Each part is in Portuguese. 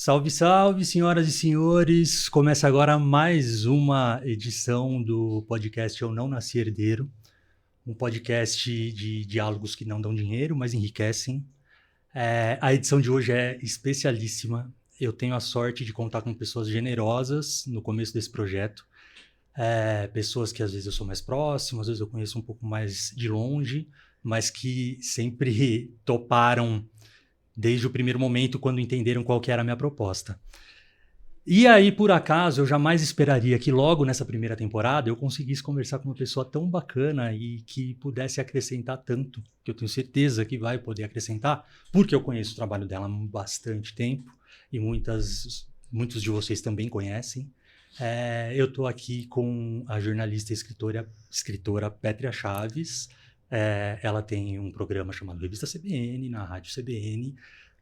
Salve, salve, senhoras e senhores! Começa agora mais uma edição do podcast Eu Não Nasci Herdeiro, um podcast de diálogos que não dão dinheiro, mas enriquecem. A edição de hoje é especialíssima. Eu tenho a sorte de contar com pessoas generosas no começo desse projeto. Pessoas que às vezes eu sou mais próximo, às vezes eu conheço um pouco mais de longe, mas que sempre toparam desde o primeiro momento, quando entenderam qual que era a minha proposta. E aí, por acaso, eu jamais esperaria que logo nessa primeira temporada eu conseguisse conversar com uma pessoa tão bacana e que pudesse acrescentar tanto, que eu tenho certeza que vai poder acrescentar, porque eu conheço o trabalho dela há bastante tempo e muitos de vocês também conhecem. Eu estou aqui com a jornalista e escritora Pétria Chaves. Ela tem um programa chamado Revista CBN, na Rádio CBN,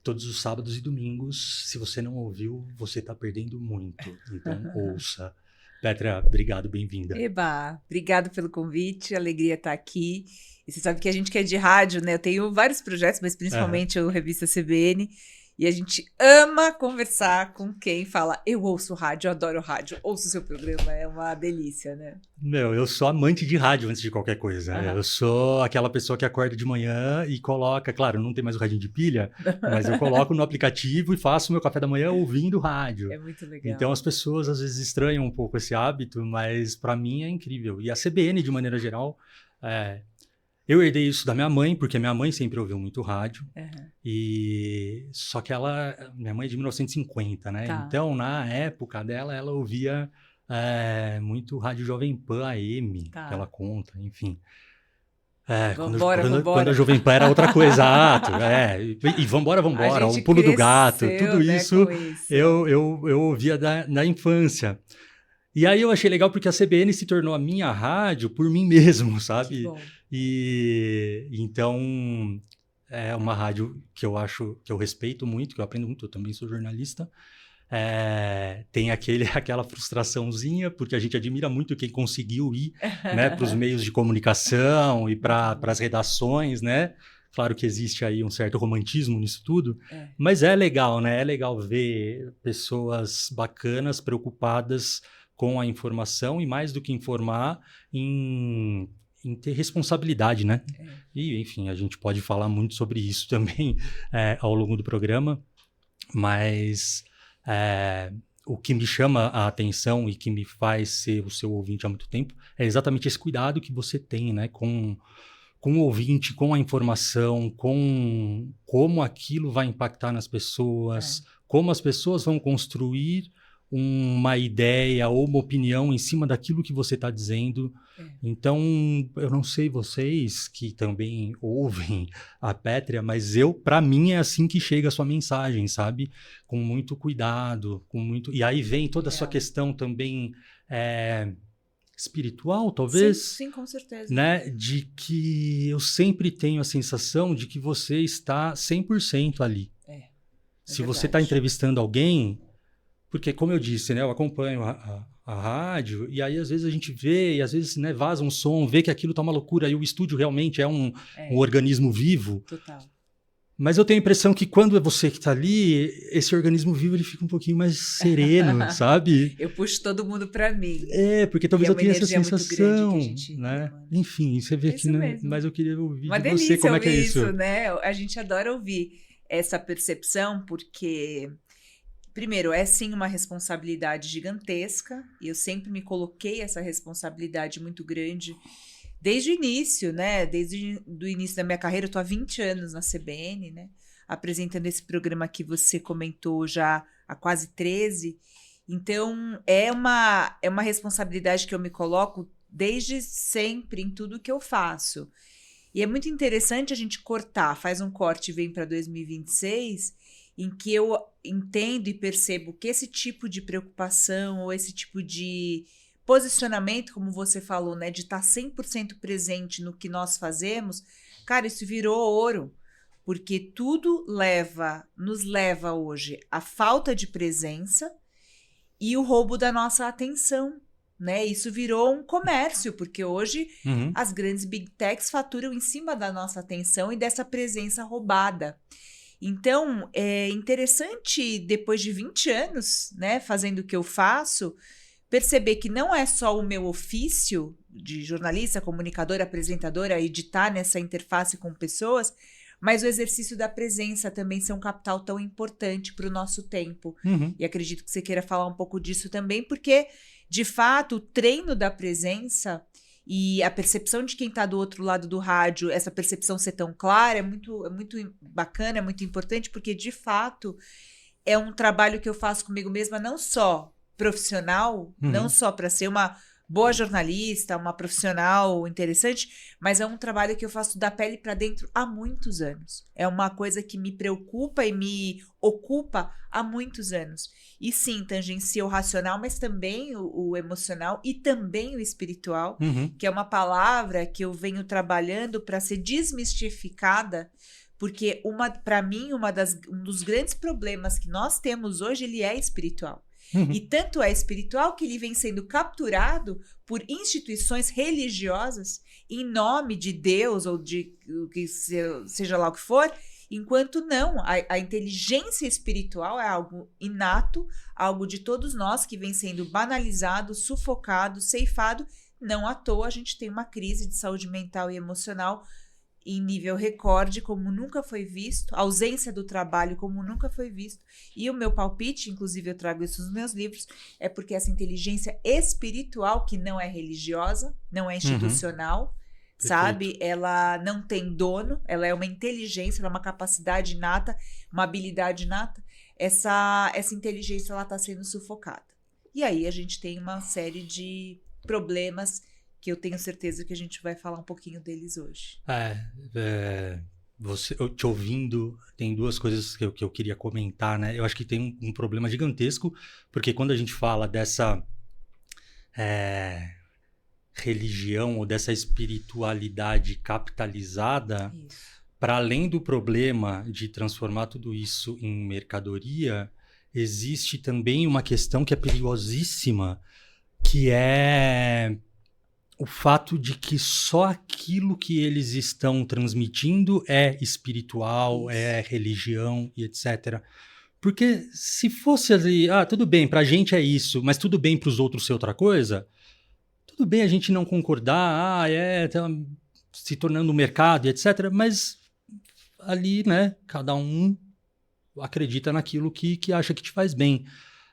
todos os sábados e domingos. Se você não ouviu, você está perdendo muito. Então, ouça. Pétria, obrigado, bem-vinda. Eba, obrigado pelo convite, alegria estar aqui. E você sabe que a gente que é de rádio, né? Eu tenho vários projetos, mas principalmente o Revista CBN. E a gente ama conversar com quem fala, eu ouço rádio, eu adoro rádio, ouço o seu programa, é uma delícia, né? Eu sou amante de rádio antes de qualquer coisa. Aham. Eu sou aquela pessoa que acorda de manhã e coloca, claro, não tem mais o radinho de pilha, mas eu coloco no aplicativo e faço meu café da manhã ouvindo rádio. É muito legal. Então as pessoas às vezes estranham um pouco esse hábito, mas para mim é incrível. E a CBN, de maneira geral, eu herdei isso da minha mãe, porque minha mãe sempre ouviu muito rádio. Uhum. Só que minha mãe é de 1950, né? Tá. Então, na época dela, ela ouvia muito rádio Jovem Pan AM, Tá. que ela conta, enfim. Vambora. Quando a Jovem Pan era outra coisa, exato. E vambora, A o gente pulo do gato, cresceu, tudo né, isso com isso. eu ouvia na infância. E aí eu achei legal porque a CBN se tornou a minha rádio por mim mesmo, sabe? Que bom. E então é uma rádio que eu respeito muito, que eu aprendo muito, eu também sou jornalista. Tem aquela frustraçãozinha, porque a gente admira muito quem conseguiu ir, né, para os meios de comunicação e para as redações, né? Claro que existe aí um certo romantismo nisso tudo, mas é legal, né? É legal ver pessoas bacanas, preocupadas com a informação e, mais do que informar, em ter responsabilidade, né? E, enfim, a gente pode falar muito sobre isso também ao longo do programa, mas o que me chama a atenção e que me faz ser o seu ouvinte há muito tempo é exatamente esse cuidado que você tem, né, com o ouvinte, com a informação, com como aquilo vai impactar nas pessoas, como as pessoas vão construir uma ideia ou uma opinião em cima daquilo que você está dizendo. Então, eu não sei vocês que também ouvem a Pétria, mas para mim é assim que chega a sua mensagem, sabe? Com muito cuidado, E aí vem toda a sua questão também espiritual, talvez? Sim, com certeza. Né? De que eu sempre tenho a sensação de que você está 100% ali. Se você está entrevistando alguém, porque, como eu disse, né, eu acompanho a rádio, e aí às vezes a gente vê, e às vezes, né, vaza um som, vê que aquilo tá uma loucura, e o estúdio realmente é um organismo vivo. Total. Mas eu tenho a impressão que quando é você que tá ali, esse organismo vivo ele fica um pouquinho mais sereno, sabe? Eu puxo todo mundo para mim. Porque talvez eu tenha essa sensação, gente, né? Enfim, você vê que, né? Mas eu queria ouvir uma de você, como é que é isso? Né? A gente adora ouvir essa percepção, porque... Primeiro, é sim uma responsabilidade gigantesca, e eu sempre me coloquei essa responsabilidade muito grande desde o início, né? Desde o início da minha carreira, eu tô há 20 anos na CBN, né? Apresentando esse programa que você comentou já há quase 13. Então, é uma responsabilidade que eu me coloco desde sempre em tudo que eu faço. E é muito interessante a gente faz um corte e vem para 2026, em que eu entendo e percebo que esse tipo de preocupação ou esse tipo de posicionamento, como você falou, né, de estar 100% presente no que nós fazemos, cara, isso virou ouro, porque tudo nos leva hoje à falta de presença e o roubo da nossa atenção, né? Isso virou um comércio, porque hoje as grandes big techs faturam em cima da nossa atenção e dessa presença roubada. Então, é interessante, depois de 20 anos, né, fazendo o que eu faço, perceber que não é só o meu ofício de jornalista, comunicadora, apresentadora, editar nessa interface com pessoas, mas o exercício da presença também ser um capital tão importante para o nosso tempo. Uhum. E acredito que você queira falar um pouco disso também, porque, de fato, o treino da presença e a percepção de quem está do outro lado do rádio, essa percepção ser tão clara, é muito bacana, é muito importante, porque, de fato, é um trabalho que eu faço comigo mesma, não só profissional, não só para ser uma boa jornalista, uma profissional interessante, mas é um trabalho que eu faço da pele para dentro há muitos anos. É uma coisa que me preocupa e me ocupa há muitos anos. E sim, tangencia o racional, mas também o emocional e também o espiritual, que é uma palavra que eu venho trabalhando para ser desmistificada, porque para mim um dos grandes problemas que nós temos hoje, ele é espiritual. E tanto é espiritual que ele vem sendo capturado por instituições religiosas em nome de Deus ou de que seja lá o que for, enquanto não, a inteligência espiritual é algo inato, algo de todos nós que vem sendo banalizado, sufocado, ceifado. Não à toa a gente tem uma crise de saúde mental e emocional em nível recorde, como nunca foi visto, a ausência do trabalho, como nunca foi visto. E o meu palpite, inclusive eu trago isso nos meus livros, é porque essa inteligência espiritual, que não é religiosa, não é institucional, sabe? Ela não tem dono, ela é uma inteligência, ela é uma capacidade inata, uma habilidade inata. Essa inteligência, ela está sendo sufocada. E aí a gente tem uma série de problemas que eu tenho certeza que a gente vai falar um pouquinho deles hoje. Eu te ouvindo, tem duas coisas que eu queria comentar, né? Eu acho que tem um problema gigantesco, porque quando a gente fala dessa religião ou dessa espiritualidade capitalizada, para além do problema de transformar tudo isso em mercadoria, existe também uma questão que é perigosíssima, que é o fato de que só aquilo que eles estão transmitindo é espiritual, é religião e etc. Porque se fosse ali, tudo bem, pra gente é isso, mas tudo bem pros outros ser outra coisa, tudo bem a gente não concordar, tá se tornando um mercado e etc. Mas ali, né, cada um acredita naquilo que acha que te faz bem.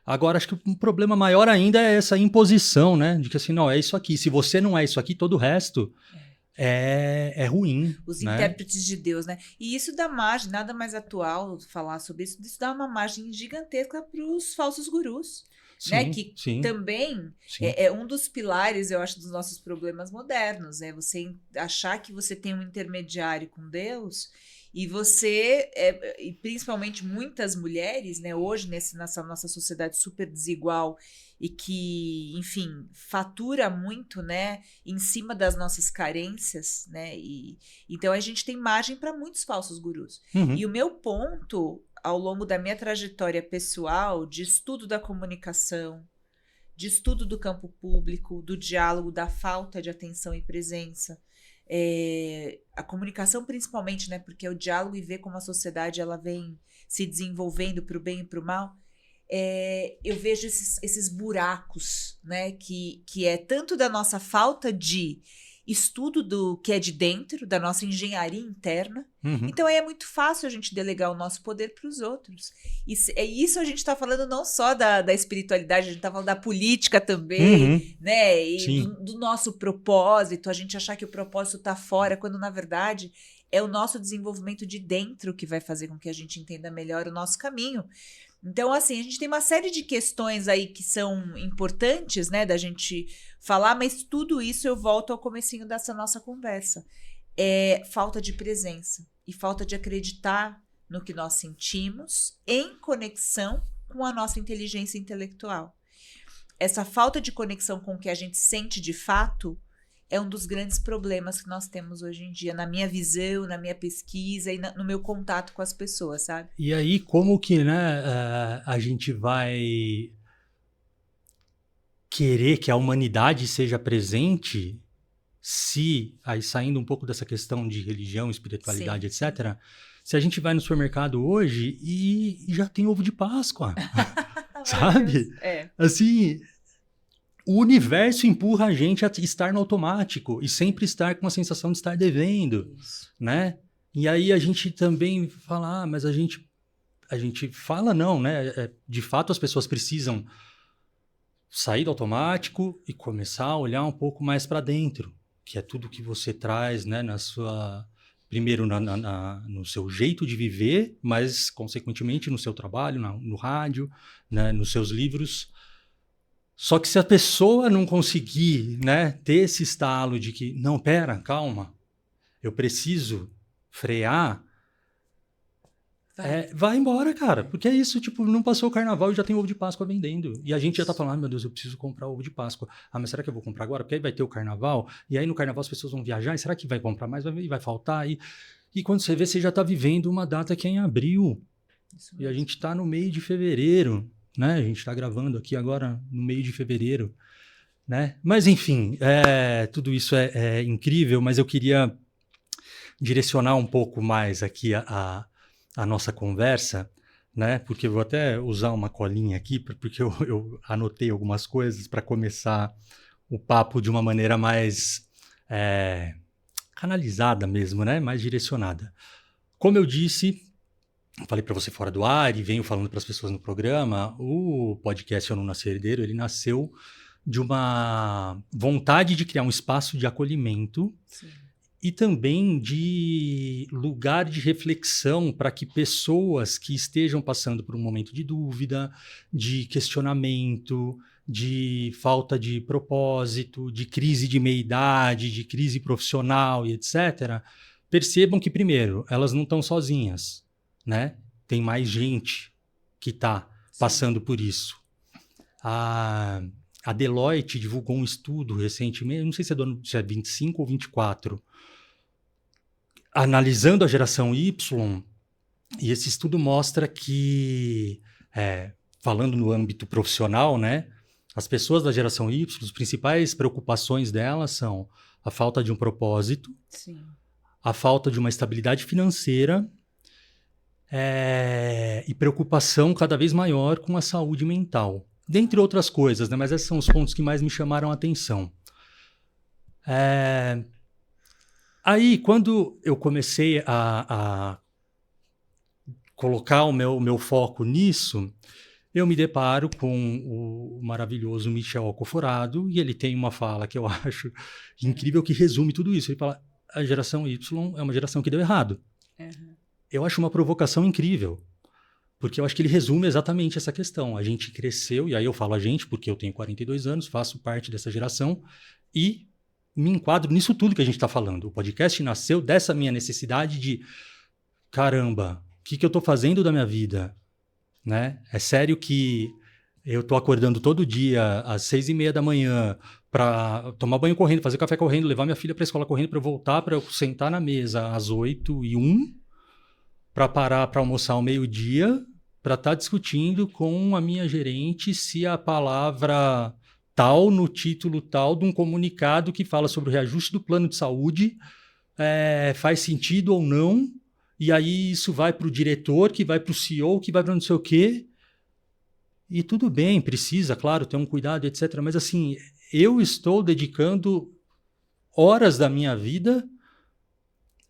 Agora, acho que um problema maior ainda é essa imposição, né? De que assim, não, é isso aqui. Se você não é isso aqui, todo o resto é ruim. Os né? intérpretes de Deus, né? E isso dá margem, nada mais atual falar sobre isso, isso dá uma margem gigantesca para os falsos gurus. Sim, né? Que sim, também sim. É um dos pilares, eu acho, dos nossos problemas modernos. É você achar que você tem um intermediário com Deus. E você, e principalmente muitas mulheres, né, hoje nessa nossa sociedade super desigual e que, enfim, fatura muito, né, em cima das nossas carências, né, e então a gente tem margem para muitos falsos gurus. E o meu ponto, ao longo da minha trajetória pessoal, de estudo da comunicação, de estudo do campo público, do diálogo, da falta de atenção e presença, a comunicação principalmente, né, porque é o diálogo e ver como a sociedade ela vem se desenvolvendo para o bem e para o mal, eu vejo esses buracos, né, que é tanto da nossa falta de estudo do que é de dentro, da nossa engenharia interna. Então aí é muito fácil a gente delegar o nosso poder para os outros. Isso a gente está falando não só da espiritualidade, a gente está falando da política também, né? E do nosso propósito, a gente achar que o propósito está fora, quando na verdade é o nosso desenvolvimento de dentro que vai fazer com que a gente entenda melhor o nosso caminho. Então, assim, a gente tem uma série de questões aí que são importantes, né, da gente falar, mas tudo isso eu volto ao comecinho dessa nossa conversa. É falta de presença e falta de acreditar no que nós sentimos em conexão com a nossa inteligência intelectual. Essa falta de conexão com o que a gente sente de fato é um dos grandes problemas que nós temos hoje em dia, na minha visão, na minha pesquisa e no meu contato com as pessoas, sabe? E aí, como que, né, a gente vai querer que a humanidade seja presente se, aí saindo um pouco dessa questão de religião, espiritualidade, etc., Se a gente vai no supermercado hoje e já tem ovo de Páscoa, sabe? Assim, o universo empurra a gente a estar no automático e sempre estar com a sensação de estar devendo, né? E aí a gente também fala, mas a gente fala não, né? De fato, as pessoas precisam sair do automático e começar a olhar um pouco mais para dentro, que é tudo que você traz, né? Primeiro no seu jeito de viver, mas consequentemente no seu trabalho, no rádio, né? Nos seus livros. Só que se a pessoa não conseguir, né, ter esse estalo de que, não, pera, calma, eu preciso frear, vai embora, cara. Porque é isso, tipo, não passou o carnaval e já tem ovo de Páscoa vendendo. E a gente já tá falando, meu Deus, eu preciso comprar ovo de Páscoa. Mas será que eu vou comprar agora? Porque aí vai ter o carnaval, e aí no carnaval as pessoas vão viajar, e será que vai comprar mais? Vai faltar? E quando você vê, você já tá vivendo uma data que é em abril. E a gente tá no meio de fevereiro, né? A gente está gravando aqui agora no meio de fevereiro, né? Mas enfim, tudo isso é incrível, mas eu queria direcionar um pouco mais aqui a nossa conversa, né? Porque eu vou até usar uma colinha aqui, porque eu anotei algumas coisas para começar o papo de uma maneira mais canalizada mesmo, né? Mais direcionada. Como eu disse, falei para você fora do ar e venho falando para as pessoas no programa, o podcast Eu Não Nasci Herdeiro, ele nasceu de uma vontade de criar um espaço de acolhimento. Sim. E também de lugar de reflexão para que pessoas que estejam passando por um momento de dúvida, de questionamento, de falta de propósito, de crise de meia-idade, de crise profissional e etc., percebam que, primeiro, elas não estão sozinhas. Né? Tem mais gente que está passando por isso. A Deloitte divulgou um estudo recentemente, não sei se é 25 ou 24, analisando a geração Y, e esse estudo mostra que, falando no âmbito profissional, né, as pessoas da geração Y, as principais preocupações delas são a falta de um propósito, a falta de uma estabilidade financeira, e preocupação cada vez maior com a saúde mental. Dentre outras coisas, né? Mas esses são os pontos que mais me chamaram a atenção. Aí, quando eu comecei a colocar o meu foco nisso, eu me deparo com o maravilhoso Michel Alcoforado, e ele tem uma fala que eu acho incrível, que resume tudo isso. Ele fala, a geração Y é uma geração que deu errado. Eu acho uma provocação incrível, porque eu acho que ele resume exatamente essa questão. A gente cresceu, e aí eu falo a gente, porque eu tenho 42 anos, faço parte dessa geração, e me enquadro nisso tudo que a gente está falando. O podcast nasceu dessa minha necessidade de, caramba, o que eu estou fazendo da minha vida? Né? É sério que eu estou acordando todo dia às 6:30 da manhã para tomar banho correndo, fazer café correndo, levar minha filha para a escola correndo, para eu voltar, para eu sentar na mesa às 8:01, para parar para almoçar ao meio-dia, para estar discutindo com a minha gerente se a palavra tal, no título tal, de um comunicado que fala sobre o reajuste do plano de saúde, faz sentido ou não, e aí isso vai para o diretor, que vai para o CEO, que vai para não sei o quê. E tudo bem, precisa, claro, ter um cuidado, etc. Mas assim, eu estou dedicando horas da minha vida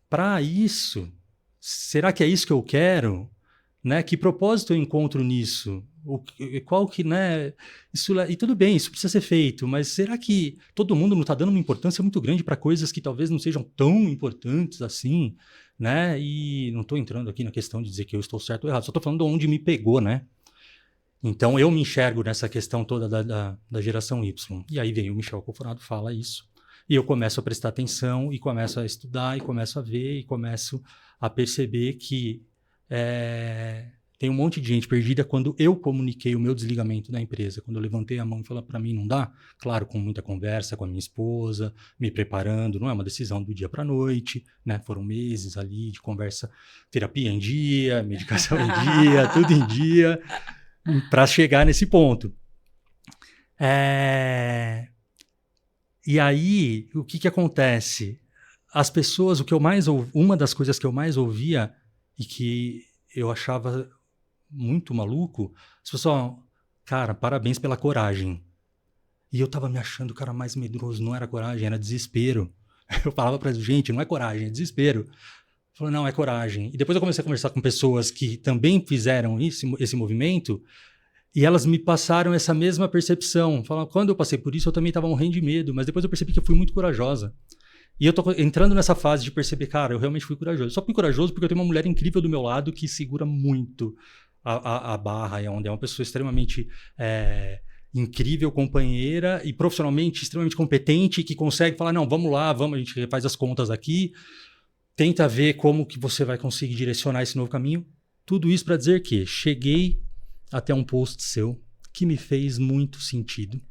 para isso. Será que é isso que eu quero? Né? Que propósito eu encontro nisso? Qual que, né? Isso, e tudo bem, isso precisa ser feito, mas será que todo mundo não está dando uma importância muito grande para coisas que talvez não sejam tão importantes assim? Né? E não estou entrando aqui na questão de dizer que eu estou certo ou errado, só estou falando de onde me pegou, né? Então eu me enxergo nessa questão toda da geração Y. E aí vem o Michel Alcoforado, fala isso. E eu começo a prestar atenção, e começo a estudar, e começo a ver, e começo a perceber que tem um monte de gente perdida quando eu comuniquei o meu desligamento da empresa. Quando eu levantei a mão e falei, para mim não dá? Claro, com muita conversa com a minha esposa, me preparando, não é uma decisão do dia para a noite, né? Foram meses ali de conversa, terapia em dia, medicação em dia, tudo em dia, para chegar nesse ponto. E aí, o que acontece? As pessoas, uma das coisas que eu mais ouvia e que eu achava muito maluco, as pessoas, cara, parabéns pela coragem. E eu tava me achando o cara mais medroso, não era coragem, era desespero. Eu falava pra gente, não é coragem, é desespero. Falou, não, é coragem. E depois eu comecei a conversar com pessoas que também fizeram esse movimento, e elas me passaram essa mesma percepção. Falaram, quando eu passei por isso, eu também estava morrendo de medo, mas depois eu percebi que eu fui muito corajosa. E eu tô entrando nessa fase de perceber, cara, eu realmente fui corajoso. Só fui corajoso porque eu tenho uma mulher incrível do meu lado que segura muito a barra, e onde é uma pessoa extremamente incrível, companheira e profissionalmente extremamente competente, que consegue falar, não, vamos lá, vamos, a gente faz as contas aqui, tenta ver como que você vai conseguir direcionar esse novo caminho. Tudo isso para dizer que cheguei até um post seu que me fez muito sentido.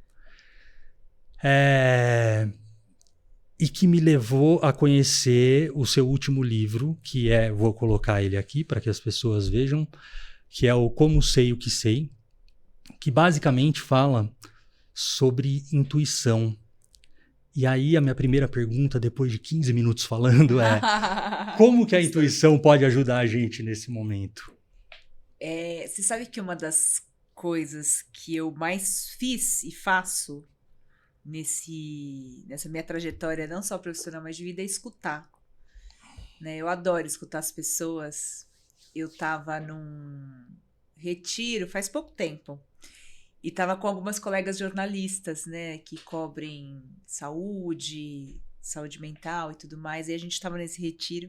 E que me levou a conhecer o seu último livro, que vou colocar ele aqui para que as pessoas vejam, que é o Como Sei o que Sei, que basicamente fala sobre intuição. E aí a minha primeira pergunta, depois de 15 minutos falando, é como que a intuição pode ajudar a gente nesse momento? Você sabe que uma das coisas que eu mais fiz e faço nessa minha trajetória, não só profissional, mas de vida, é escutar. Né? Eu adoro escutar as pessoas. Eu estava num retiro faz pouco tempo e estava com algumas colegas jornalistas, né, que cobrem saúde mental e tudo mais, e a gente estava nesse retiro.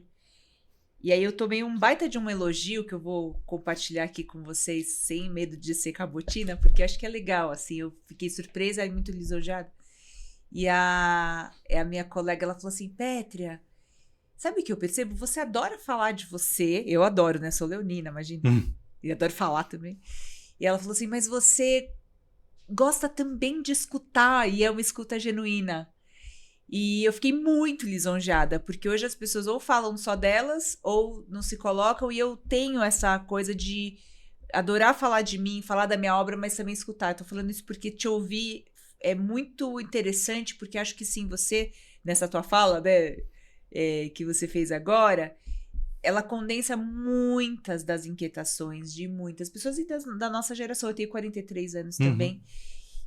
E aí eu tomei um baita de um elogio que eu vou compartilhar aqui com vocês sem medo de ser cabotina, porque acho que é legal, assim, eu fiquei surpresa e muito lisonjeada. E a minha colega, ela falou assim, Pétria, sabe o que eu percebo? Você adora falar de você, eu adoro, né, sou leonina, imagina, e adoro falar também. E ela falou assim, mas você gosta também de escutar, e é uma escuta genuína. E eu fiquei muito lisonjeada, porque hoje as pessoas ou falam só delas, ou não se colocam, e eu tenho essa coisa de adorar falar de mim, falar da minha obra, mas também escutar. Eu tô falando isso porque te ouvir é muito interessante, porque acho que sim, você, nessa tua fala, né, que você fez agora, ela condensa muitas das inquietações de muitas pessoas e da nossa geração. Eu tenho 43 anos também.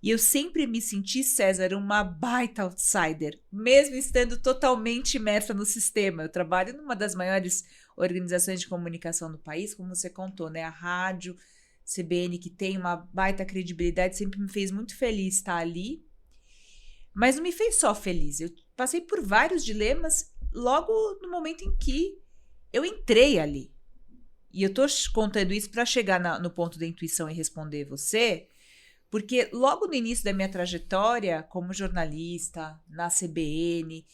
E eu sempre me senti, César, uma baita outsider, mesmo estando totalmente imersa no sistema. Eu trabalho numa das maiores organizações de comunicação do país, como você contou, né? A rádio, CBN, que tem uma baita credibilidade, sempre me fez muito feliz estar ali. Mas não me fez só feliz. Eu passei por vários dilemas logo no momento em que eu entrei ali. E eu tô contando isso para chegar no ponto da intuição e responder você, porque logo no início da minha trajetória como jornalista, na CBN,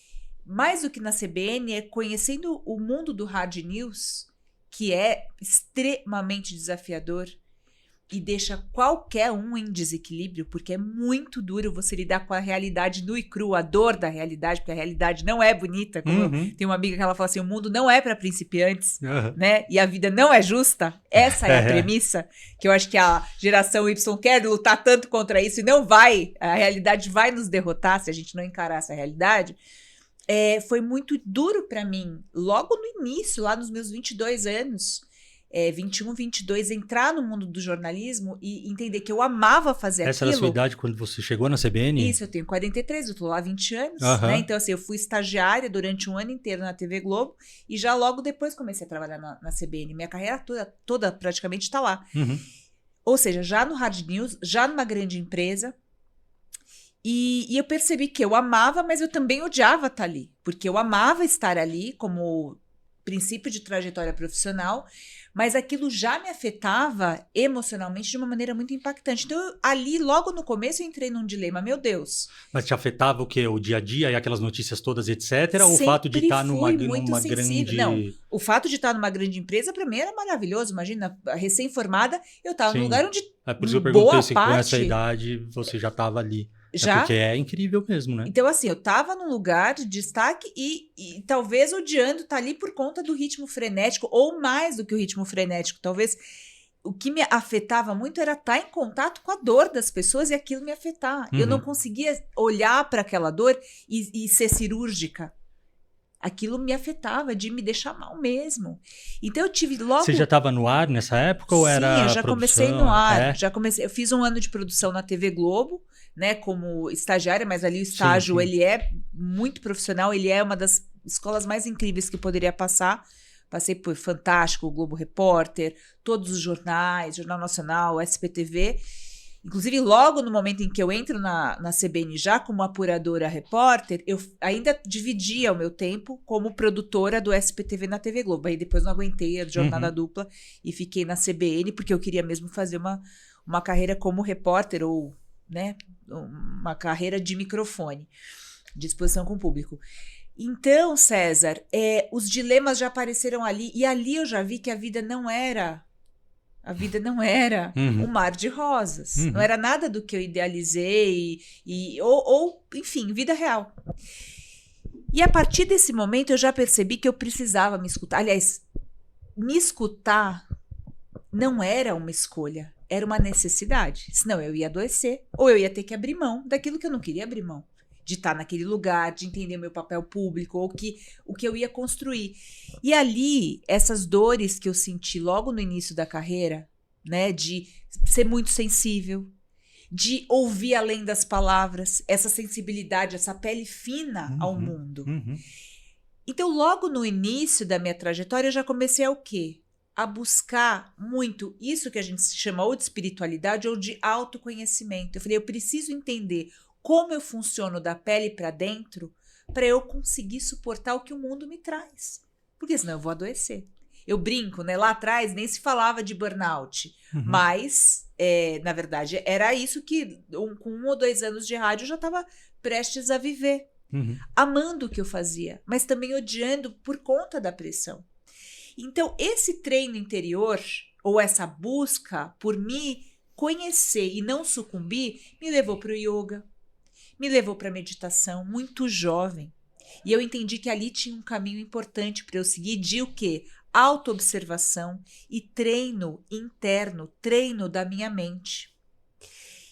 mais do que na CBN, é conhecendo o mundo do hard news, que é extremamente desafiador e deixa qualquer um em desequilíbrio, porque é muito duro você lidar com a realidade nua e crua, a dor da realidade, porque a realidade não é bonita. Como tem uma amiga que ela fala assim, o mundo não é para principiantes, né? E a vida não é justa. Essa é a premissa, que eu acho que a geração Y quer lutar tanto contra isso e não vai. A realidade vai nos derrotar se a gente não encarar essa realidade. Foi muito duro para mim, logo no início, lá nos meus 22 anos, 21, 22, entrar no mundo do jornalismo e entender que eu amava fazer aquilo. Essa era a sua idade quando você chegou na CBN? Isso, eu tenho 43, eu tô lá há 20 anos, né? Então, assim, eu fui estagiária durante um ano inteiro na TV Globo e já logo depois comecei a trabalhar na CBN. Minha carreira toda praticamente tá lá. Ou seja, já no Hard News, já numa grande empresa. E eu percebi que eu amava, mas eu também odiava estar ali. Porque eu amava estar ali como princípio de trajetória profissional, mas aquilo já me afetava emocionalmente de uma maneira muito impactante. Então, ali, logo no começo, eu entrei num dilema, meu Deus. Mas te afetava o quê? O dia a dia e aquelas notícias todas, etc? Ou o fato de estar numa grande... Não, o fato de estar numa grande empresa, para mim, era maravilhoso. Imagina, recém-formada, eu estava num lugar onde por isso eu perguntei se com essa idade você já estava ali. Já? Porque é incrível mesmo, né? Então, assim, eu tava num lugar de destaque e talvez odiando estar ali por conta do ritmo frenético, ou mais do que o ritmo frenético. Talvez o que me afetava muito era estar em contato com a dor das pessoas e aquilo me afetar. Eu não conseguia olhar para aquela dor e ser cirúrgica. Aquilo me afetava, de me deixar mal mesmo. Então eu tive logo... Você já estava no ar nessa época ou era Sim, eu já comecei produção? no ar. Eu fiz um ano de produção na TV Globo, né, como estagiária, mas ali o estágio, sim. ele é muito profissional, ele é uma das escolas mais incríveis que poderia passar. Passei por Fantástico, Globo Repórter, todos os jornais, Jornal Nacional, SPTV. Inclusive, logo no momento em que eu entro na CBN já como apuradora repórter, eu ainda dividia o meu tempo como produtora do SPTV na TV Globo. Aí depois não aguentei a jornada dupla e fiquei na CBN, porque eu queria mesmo fazer uma carreira como repórter ou, né, uma carreira de microfone, de exposição com o público. Então, César, os dilemas já apareceram ali, e ali eu já vi que a vida não era um mar de rosas. Não era nada do que eu idealizei, enfim, vida real. E a partir desse momento eu já percebi que eu precisava me escutar. Aliás, me escutar não era uma escolha, era uma necessidade. Senão eu ia adoecer, ou eu ia ter que abrir mão daquilo que eu não queria abrir mão. De estar naquele lugar, de entender meu papel público, ou o que eu ia construir. E ali, essas dores que eu senti logo no início da carreira, né, de ser muito sensível, de ouvir além das palavras, essa sensibilidade, essa pele fina ao mundo. Então, logo no início da minha trajetória, eu já comecei a quê? A buscar muito isso que a gente chama ou de espiritualidade ou de autoconhecimento. Eu falei, eu preciso entender como eu funciono da pele para dentro para eu conseguir suportar o que o mundo me traz. Porque senão eu vou adoecer. Eu brinco, né? Lá atrás nem se falava de burnout, mas, na verdade, era isso que com 1 ou 2 anos de rádio eu já estava prestes a viver. Amando o que eu fazia, mas também odiando por conta da pressão. Então, esse treino interior, ou essa busca por me conhecer e não sucumbir, me levou para o yoga, me levou para a meditação, muito jovem. E eu entendi que ali tinha um caminho importante para eu seguir de o quê? Autoobservação e treino interno, treino da minha mente.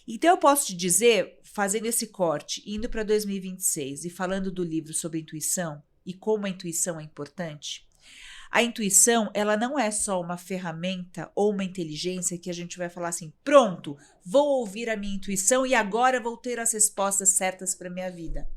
Então eu posso te dizer, fazendo esse corte, indo para 2026 e falando do livro sobre intuição e como a intuição é importante, a intuição, ela não é só uma ferramenta ou uma inteligência que a gente vai falar assim, pronto, vou ouvir a minha intuição e agora vou ter as respostas certas para a minha vida.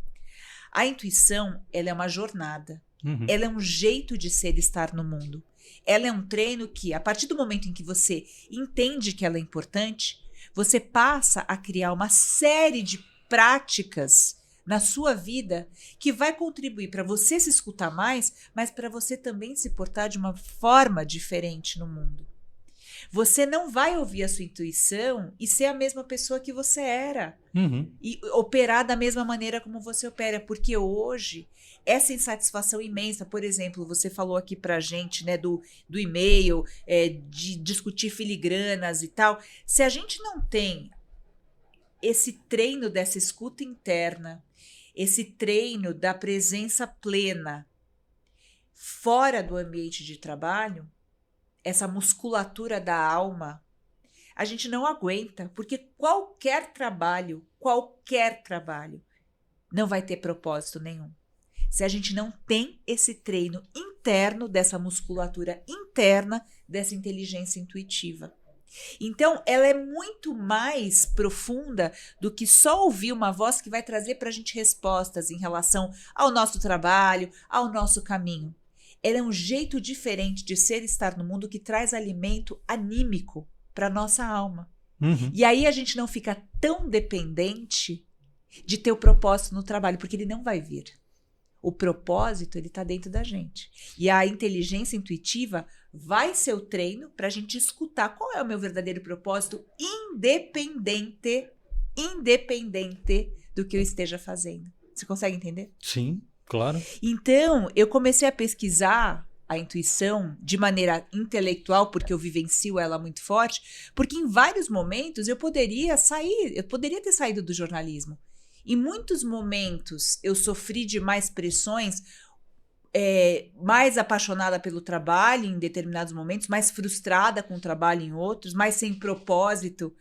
A intuição, ela é uma jornada. Ela é um jeito de ser e estar no mundo. Ela é um treino que, a partir do momento em que você entende que ela é importante, você passa a criar uma série de práticas na sua vida que vai contribuir para você se escutar mais, mas para você também se portar de uma forma diferente no mundo. Você não vai ouvir a sua intuição e ser a mesma pessoa que você era. E operar da mesma maneira como você opera, porque hoje essa insatisfação imensa, por exemplo, você falou aqui pra gente, né, do e-mail, de discutir filigranas e tal. Se a gente não tem esse treino dessa escuta interna, esse treino da presença plena fora do ambiente de trabalho, essa musculatura da alma, a gente não aguenta, porque qualquer trabalho não vai ter propósito nenhum. Se a gente não tem esse treino interno, dessa musculatura interna, dessa inteligência intuitiva. Então, ela é muito mais profunda do que só ouvir uma voz que vai trazer para a gente respostas em relação ao nosso trabalho, ao nosso caminho. Ela é um jeito diferente de ser e estar no mundo que traz alimento anímico para nossa alma. E aí a gente não fica tão dependente de ter o propósito no trabalho, porque ele não vai vir. O propósito, ele está dentro da gente. E a inteligência intuitiva vai ser o treino para a gente escutar qual é o meu verdadeiro propósito, independente do que eu esteja fazendo. Você consegue entender? Sim, claro. Então, eu comecei a pesquisar a intuição de maneira intelectual, porque eu vivencio ela muito forte, porque em vários momentos eu poderia ter saído do jornalismo. Em muitos momentos eu sofri de mais pressões, mais apaixonada pelo trabalho em determinados momentos, mais frustrada com o trabalho em outros, mais sem propósito.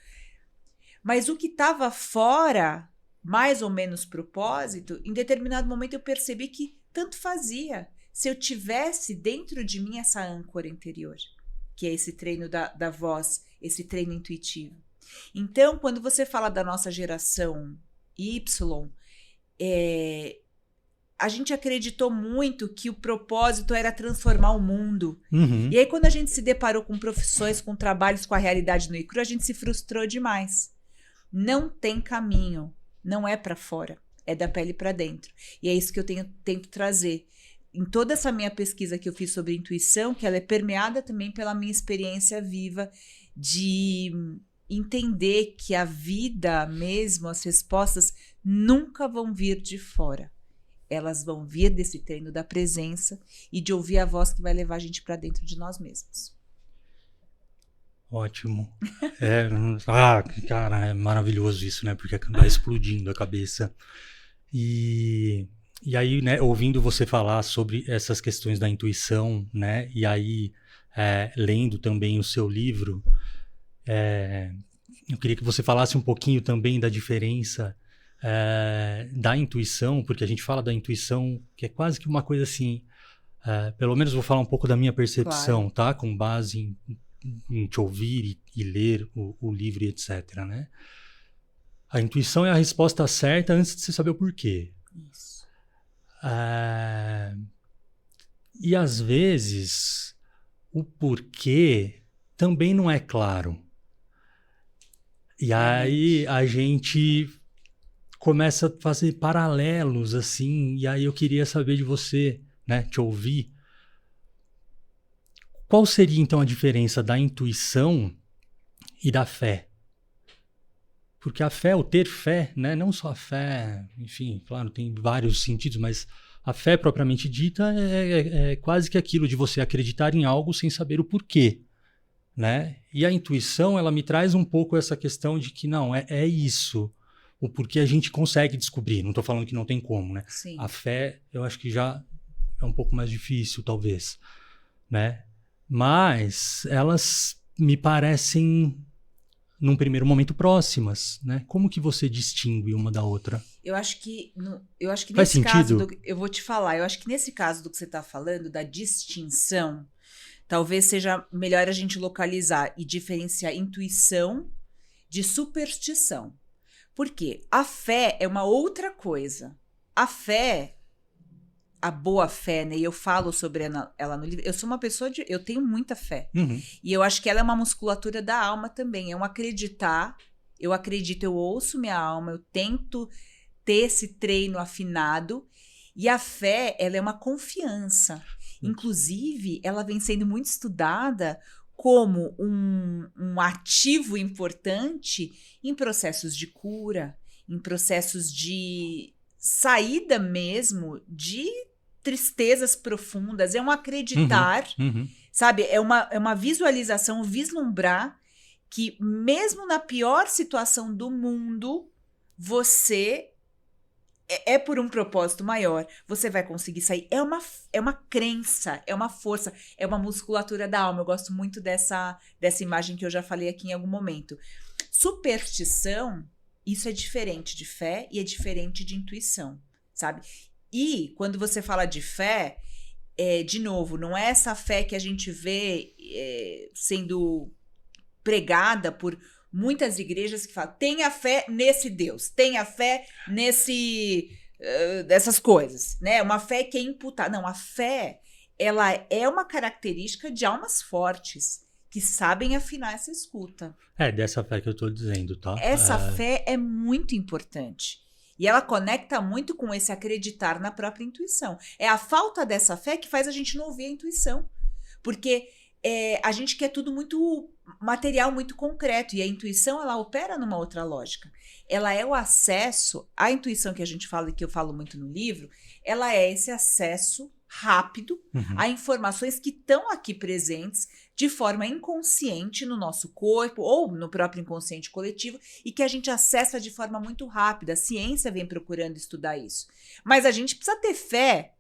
Mas o que estava fora, mais ou menos propósito, em determinado momento eu percebi que tanto fazia se eu tivesse dentro de mim essa âncora interior, que é esse treino da voz, esse treino intuitivo. Então, quando você fala da nossa geração Y, a gente acreditou muito que o propósito era transformar o mundo. Uhum. E aí, quando a gente se deparou com profissões, com trabalhos, com a realidade no cru, a gente se frustrou demais. Não tem caminho, não é para fora, é da pele para dentro. E é isso que eu tento trazer. Em toda essa minha pesquisa que eu fiz sobre intuição, que ela é permeada também pela minha experiência viva de entender que a vida mesmo, as respostas, nunca vão vir de fora. Elas vão vir desse treino da presença e de ouvir a voz que vai levar a gente para dentro de nós mesmos. Ótimo. Cara, é maravilhoso isso, né? Porque vai explodindo a cabeça. E aí, né, ouvindo você falar sobre essas questões da intuição, né? E aí, lendo também o seu livro, eu queria que você falasse um pouquinho também da diferença da intuição, porque a gente fala da intuição, que é quase que uma coisa assim, pelo menos vou falar um pouco da minha percepção, claro, tá? Com base em te ouvir e ler o livro e etc, né? A intuição é a resposta certa antes de você saber o porquê. Isso. E às vezes o porquê também não é claro. E aí a gente começa a fazer paralelos, assim, e aí eu queria saber de você, né, te ouvir. Qual seria, então, a diferença da intuição e da fé? Porque a fé, o ter fé, né, não só a fé, enfim, claro, tem vários sentidos, mas a fé propriamente dita é quase que aquilo de você acreditar em algo sem saber o porquê, né? E a intuição, ela me traz um pouco essa questão de que, não, é isso. O porquê a gente consegue descobrir. Não estou falando que não tem como, né? Sim. A fé, eu acho que já é um pouco mais difícil, talvez, né? Mas elas me parecem, num primeiro momento, próximas, né? Como que você distingue uma da outra? Eu acho que Faz nesse caso, sentido? eu vou te falar, eu acho que nesse caso do que você está falando, da distinção, talvez seja melhor a gente localizar e diferenciar intuição de superstição. Porque a fé é uma outra coisa. A fé, a boa fé, né? E eu falo sobre ela no livro. Eu sou uma pessoa eu tenho muita fé. Uhum. E eu acho que ela é uma musculatura da alma também. É um acreditar. Eu acredito, eu ouço minha alma, eu tento ter esse treino afinado. E a fé, ela é uma confiança. Inclusive, ela vem sendo muito estudada como um ativo importante em processos de cura, em processos de saída mesmo de tristezas profundas. É um acreditar, sabe? É uma visualização, vislumbrar que mesmo na pior situação do mundo, você é por um propósito maior, você vai conseguir sair. É uma crença, é uma força, é uma musculatura da alma. Eu gosto muito dessa imagem que eu já falei aqui em algum momento. Superstição, isso é diferente de fé e é diferente de intuição, sabe? E quando você fala de fé, de novo, não é essa fé que a gente vê sendo pregada por muitas igrejas que falam, tenha fé nesse Deus, tenha fé dessas coisas, né? Uma fé que é imputada. Não, a fé, ela é uma característica de almas fortes, que sabem afinar essa escuta. É dessa fé que eu estou dizendo, tá? Essa fé é muito importante. E ela conecta muito com esse acreditar na própria intuição. É a falta dessa fé que faz a gente não ouvir a intuição. Porque a gente quer tudo muito material, muito concreto. E a intuição, ela opera numa outra lógica. Ela é o acesso, a intuição que a gente fala e que eu falo muito no livro, ela é esse acesso rápido a informações que estão aqui presentes de forma inconsciente no nosso corpo ou no próprio inconsciente coletivo e que a gente acessa de forma muito rápida. A ciência vem procurando estudar isso. Mas a gente precisa ter fé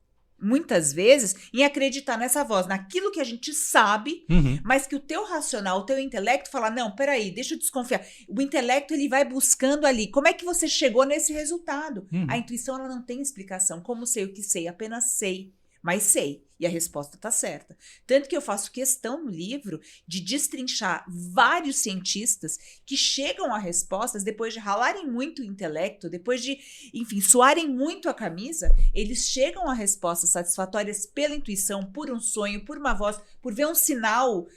muitas vezes, em acreditar nessa voz, naquilo que a gente sabe, mas que o teu racional, o teu intelecto fala, não, peraí, deixa eu desconfiar. O intelecto, ele vai buscando ali, como é que você chegou nesse resultado? A intuição, ela não tem explicação. Como sei o que sei? Apenas sei, mas sei. E a resposta está certa. Tanto que eu faço questão no livro de destrinchar vários cientistas que chegam a respostas depois de ralarem muito o intelecto, depois de, enfim, suarem muito a camisa, eles chegam a respostas satisfatórias pela intuição, por um sonho, por uma voz, por ver um sinal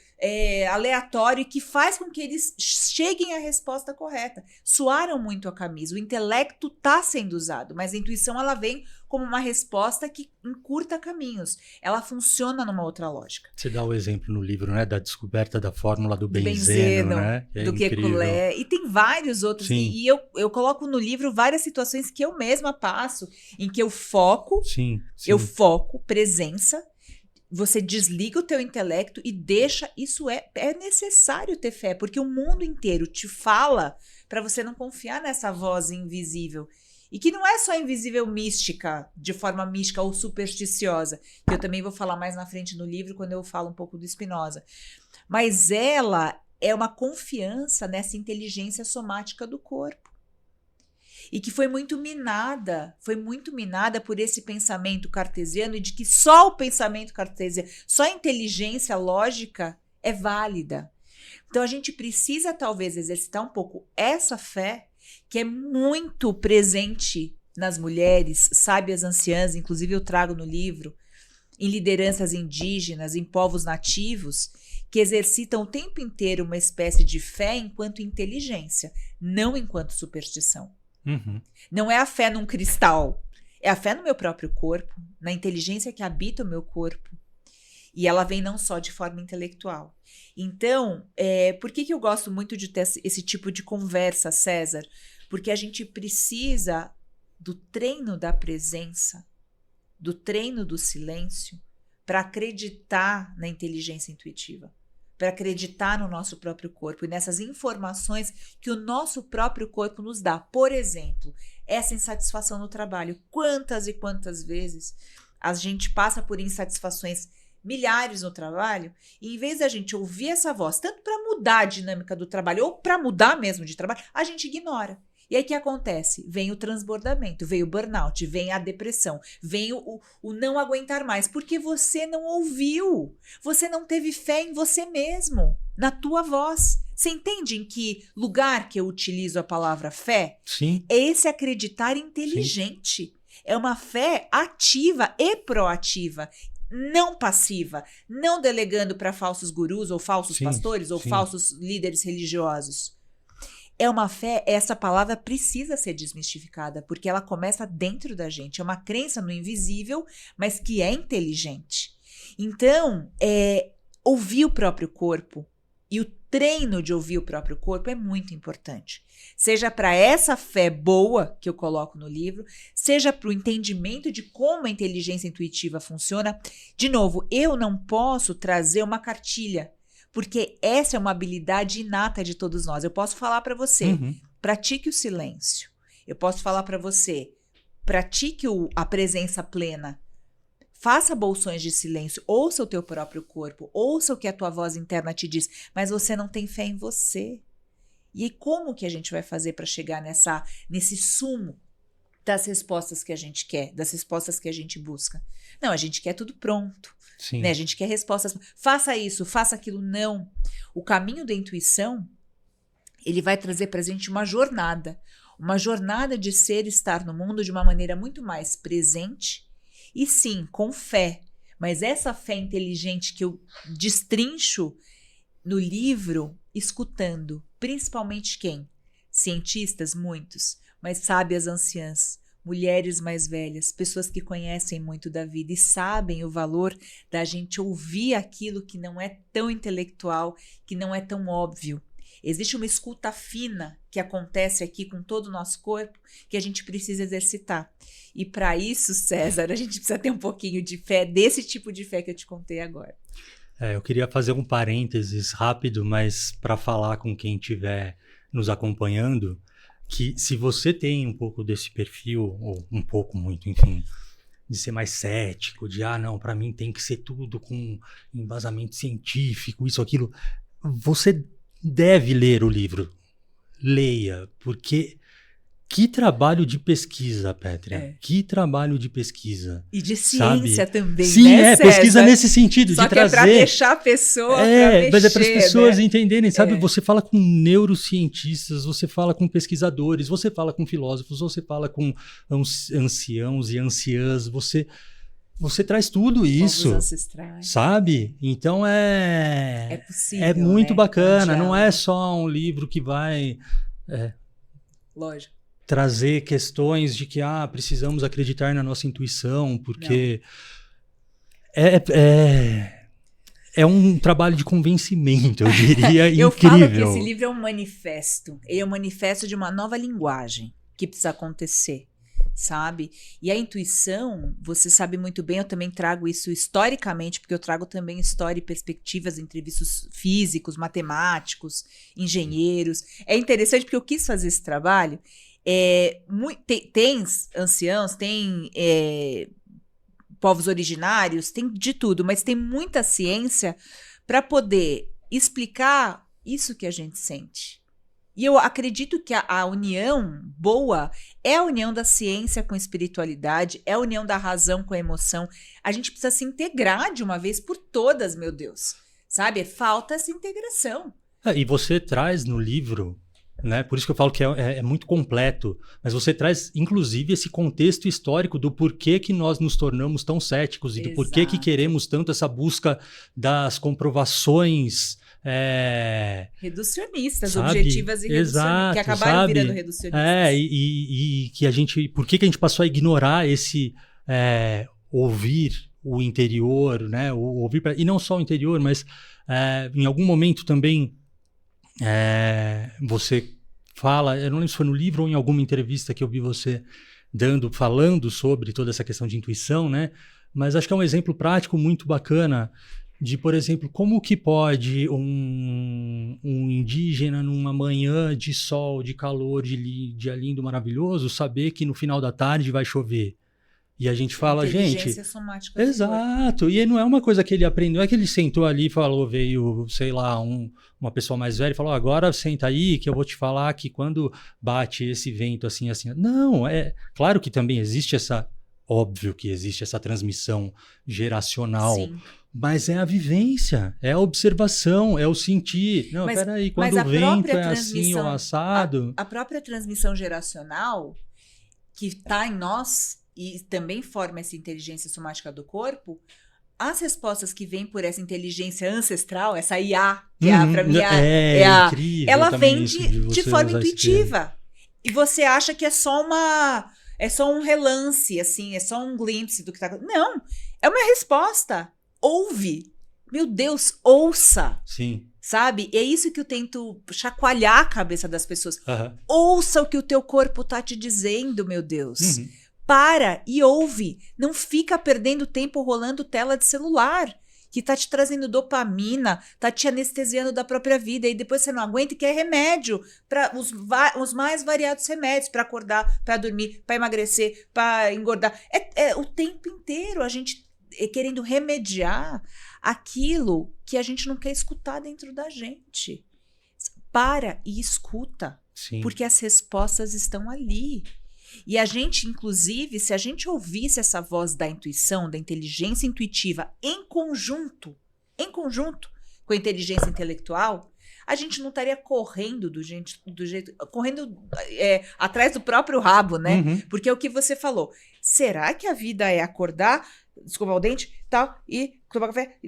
aleatório que faz com que eles cheguem à resposta correta. Suaram muito a camisa. O intelecto está sendo usado, mas a intuição, ela vem como uma resposta que encurta caminhos. Ela funciona numa outra lógica. Você dá o exemplo no livro, né, da descoberta da fórmula do benzeno, né? Do Kekulé. E tem vários outros. E eu coloco no livro várias situações que eu mesma passo, em que eu foco, presença. Você desliga o teu intelecto e deixa, isso é necessário ter fé, porque o mundo inteiro te fala para você não confiar nessa voz invisível. E que não é só invisível mística, de forma mística ou supersticiosa, que eu também vou falar mais na frente no livro, quando eu falo um pouco do Spinoza. Mas ela é uma confiança nessa inteligência somática do corpo. E que foi muito minada por esse pensamento cartesiano e de que só o pensamento cartesiano, só a inteligência lógica é válida. Então a gente precisa talvez exercitar um pouco essa fé que é muito presente nas mulheres, sábias anciãs, inclusive eu trago no livro, em lideranças indígenas, em povos nativos, que exercitam o tempo inteiro uma espécie de fé enquanto inteligência, não enquanto superstição. Não é a fé num cristal, é a fé no meu próprio corpo, na inteligência que habita o meu corpo. E ela vem não só de forma intelectual. Então, por que eu gosto muito de ter esse tipo de conversa, César? Porque a gente precisa do treino da presença, do treino do silêncio, para acreditar na inteligência intuitiva, para acreditar no nosso próprio corpo e nessas informações que o nosso próprio corpo nos dá. Por exemplo, essa insatisfação no trabalho. Quantas e quantas vezes a gente passa por insatisfações milhares no trabalho, e em vez da gente ouvir essa voz, tanto para mudar a dinâmica do trabalho, ou para mudar mesmo de trabalho, a gente ignora. E aí o que acontece? Vem o transbordamento, vem o burnout, vem a depressão, vem o não aguentar mais, porque você não ouviu, você não teve fé em você mesmo, na tua voz. Você entende em que lugar que eu utilizo a palavra fé? Sim. É esse acreditar inteligente. Sim. É uma fé ativa e proativa, não passiva, não delegando para falsos gurus ou falsos pastores ou falsos líderes religiosos. É uma fé, essa palavra precisa ser desmistificada, porque ela começa dentro da gente. É uma crença no invisível, mas que é inteligente. Então, ouvir o próprio corpo e o treino de ouvir o próprio corpo é muito importante. Seja para essa fé boa que eu coloco no livro, seja para o entendimento de como a inteligência intuitiva funciona. De novo, eu não posso trazer uma cartilha, porque essa é uma habilidade inata de todos nós. Eu posso falar para você, pratique o silêncio. Eu posso falar para você, pratique a presença plena. Faça bolsões de silêncio, ouça o teu próprio corpo, ouça o que a tua voz interna te diz, mas você não tem fé em você. E aí, como que a gente vai fazer para chegar nesse sumo das respostas que a gente quer, das respostas que a gente busca? Não, a gente quer tudo pronto. Né? A gente quer respostas. Faça isso, faça aquilo. Não. O caminho da intuição, ele vai trazer para a gente uma jornada de ser e estar no mundo de uma maneira muito mais presente e sim, com fé. Mas essa fé inteligente que eu destrincho no livro, escutando, principalmente quem? Cientistas, muitos, mas sábias anciãs, mulheres mais velhas, pessoas que conhecem muito da vida e sabem o valor da gente ouvir aquilo que não é tão intelectual, que não é tão óbvio. Existe uma escuta fina que acontece aqui com todo o nosso corpo que a gente precisa exercitar. E para isso, César, a gente precisa ter um pouquinho de fé, desse tipo de fé que eu te contei agora. Eu queria fazer um parênteses rápido, mas para falar com quem estiver nos acompanhando, que se você tem um pouco desse perfil, ou um pouco muito, enfim, de ser mais cético, de, não, para mim tem que ser tudo com embasamento científico, isso, aquilo. Você deve ler o livro. Leia, porque que trabalho de pesquisa, Pétria. Que trabalho de pesquisa. E de ciência também, Sim, né, César? Pesquisa nesse sentido, Só de que trazer... é para deixar a pessoa mas é para as pessoas entenderem, sabe? É. Você fala com neurocientistas, você fala com pesquisadores, você fala com filósofos, você fala com anciãos e anciãs, você traz tudo isso, sabe? Então é possível, é muito bacana, não é diálogo. só um livro que vai Lógico. trazer questões de que precisamos acreditar na nossa intuição, porque é um trabalho de convencimento, eu diria, eu incrível. Eu falo que esse livro é um manifesto, ele é um manifesto de uma nova linguagem que precisa acontecer. Sabe? E a intuição, você sabe muito bem, eu também trago isso historicamente, porque eu trago também história e perspectivas, entrevistas físicos, matemáticos, engenheiros. É interessante porque eu quis fazer esse trabalho. Tem anciãos, tem povos originários, tem de tudo, mas tem muita ciência para poder explicar isso que a gente sente. E eu acredito que a união boa é a união da ciência com a espiritualidade, é a união da razão com a emoção. A gente precisa se integrar de uma vez por todas, meu Deus. Sabe? Falta essa integração. E você traz no livro, né? Por isso que eu falo que é muito completo, mas você traz, inclusive, esse contexto histórico do porquê que nós nos tornamos tão céticos e do porquê que queremos tanto essa busca das comprovações... reducionistas, sabe? objetivas e reducionistas, que acabaram virando reducionistas. E que a gente... Por que a gente passou a ignorar esse ouvir o interior, né? E não só o interior, mas em algum momento também você fala, eu não lembro se foi no livro ou em alguma entrevista que eu vi você falando sobre toda essa questão de intuição, né? Mas acho que é um exemplo prático muito bacana de, por exemplo, como que pode um indígena numa manhã de sol, de calor, de dia lindo, maravilhoso, saber que no final da tarde vai chover. E a gente fala, inteligência somática. Exato. E não é uma coisa que ele aprendeu, não é que ele sentou ali e falou, veio, sei lá, uma pessoa mais velha e falou, agora senta aí que eu vou te falar que quando bate esse vento assim, assim. Não, claro que também existe óbvio que existe essa transmissão geracional. Sim. Mas é a vivência, é a observação, é o sentir. Não, peraí, quando o vento é assim ou assado... A própria transmissão geracional que está em nós e também forma essa inteligência somática do corpo, as respostas que vêm por essa inteligência ancestral, essa IA, que para mim incrível, ela vem de forma intuitiva. E você acha que é só um relance, assim, é só um glimpse do que está acontecendo. Não, é uma resposta. Ouve. Meu Deus, ouça. Sim. Sabe? É isso que eu tento chacoalhar a cabeça das pessoas. Uhum. Ouça o que o teu corpo tá te dizendo, meu Deus. Uhum. Para e ouve. Não fica perdendo tempo rolando tela de celular, que tá te trazendo dopamina, tá te anestesiando da própria vida. E depois você não aguenta e quer remédio. Para os mais variados remédios. Para acordar, para dormir, para emagrecer, para engordar. O tempo inteiro a gente querendo remediar aquilo que a gente não quer escutar dentro da gente. Para e escuta. Sim. Porque as respostas estão ali. E a gente, inclusive, se a gente ouvisse essa voz da intuição, da inteligência intuitiva, em conjunto com a inteligência intelectual, a gente não estaria correndo correndo atrás do próprio rabo, né? Uhum. Porque é o que você falou. Será que a vida é acordar, escovar o dente, tal, e tomar café?